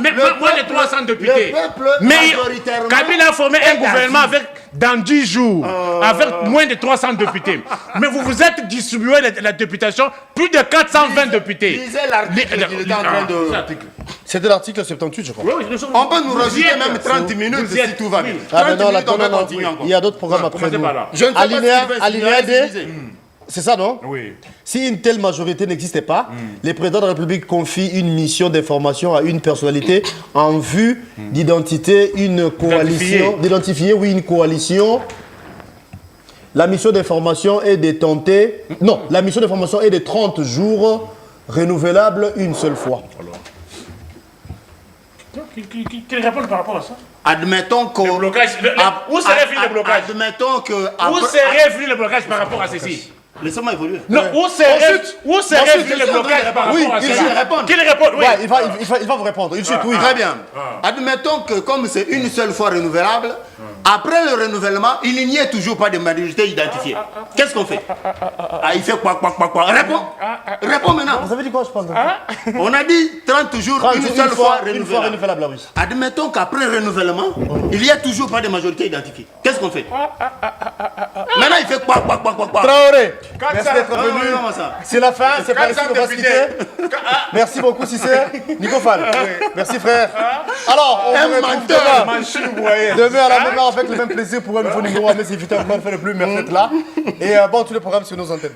Speaker 1: députés.
Speaker 3: Le peuple majoritairement.
Speaker 1: Kabila a formé un gouvernement dans 10 jours, avec moins de 300 députés. Mais vous vous êtes distribué la députation, plus de 420 députés.
Speaker 3: Lisez l'article qu'il était en train de...
Speaker 2: C'était l'article 78, je crois.
Speaker 3: On peut nous rajouter même 30 minutes si tout va bien.
Speaker 2: Il y a d'autres programmes après nous. Alinéa D. C'est ça, non?
Speaker 1: Oui.
Speaker 2: Si une telle majorité n'existait pas, le président de la République confie une mission d'information à une personnalité en vue d'identifier une coalition. Une coalition. La mission d'information est de tenter... Non, la mission d'information est de 30 jours renouvelable une seule fois.
Speaker 1: Qu'il réponde par rapport à ça.
Speaker 3: Admettons que...
Speaker 1: Où serait fini le blocage?
Speaker 3: Admettons que...
Speaker 1: Où serait fini le blocage par rapport à ceci?
Speaker 3: Laissez-moi évoluer.
Speaker 1: Non, où serait fini le blocage par rapport à ceci? Qu'il réponde, oui.
Speaker 2: Il va vous répondre. Il suit, oui.
Speaker 3: Très bien. Admettons que comme c'est une seule fois renouvelable, Après le renouvellement, il n'y a toujours pas de majorité identifiée. Qu'est-ce qu'on fait? Il fait quoi? Réponds. Réponds maintenant.
Speaker 2: Vous avez dit quoi, je pense?
Speaker 3: On a dit 30 jours, une seule fois renouvelable.
Speaker 2: Oui.
Speaker 3: Admettons qu'après renouvellement, il n'y a toujours pas de majorité identifiée. Qu'est-ce qu'on fait? Maintenant, il fait quoi?
Speaker 2: Traoré, merci
Speaker 1: ça-
Speaker 2: d'être
Speaker 3: Non,
Speaker 2: venu.
Speaker 3: non, non, ça.
Speaker 2: C'est la fin, c'est pas ici
Speaker 1: ça
Speaker 2: qu'on va se
Speaker 1: député.
Speaker 2: quitter. Merci beaucoup, Cissé. Nico Fall. Merci, frère. Alors, on
Speaker 3: Un
Speaker 2: vous retrouve
Speaker 3: menteur.
Speaker 2: demain à la même heure avec le même plaisir pour un nouveau numéro à mes invités encore une fois de plus. Merci d'être là. Et bon, tous les programmes sur nos antennes.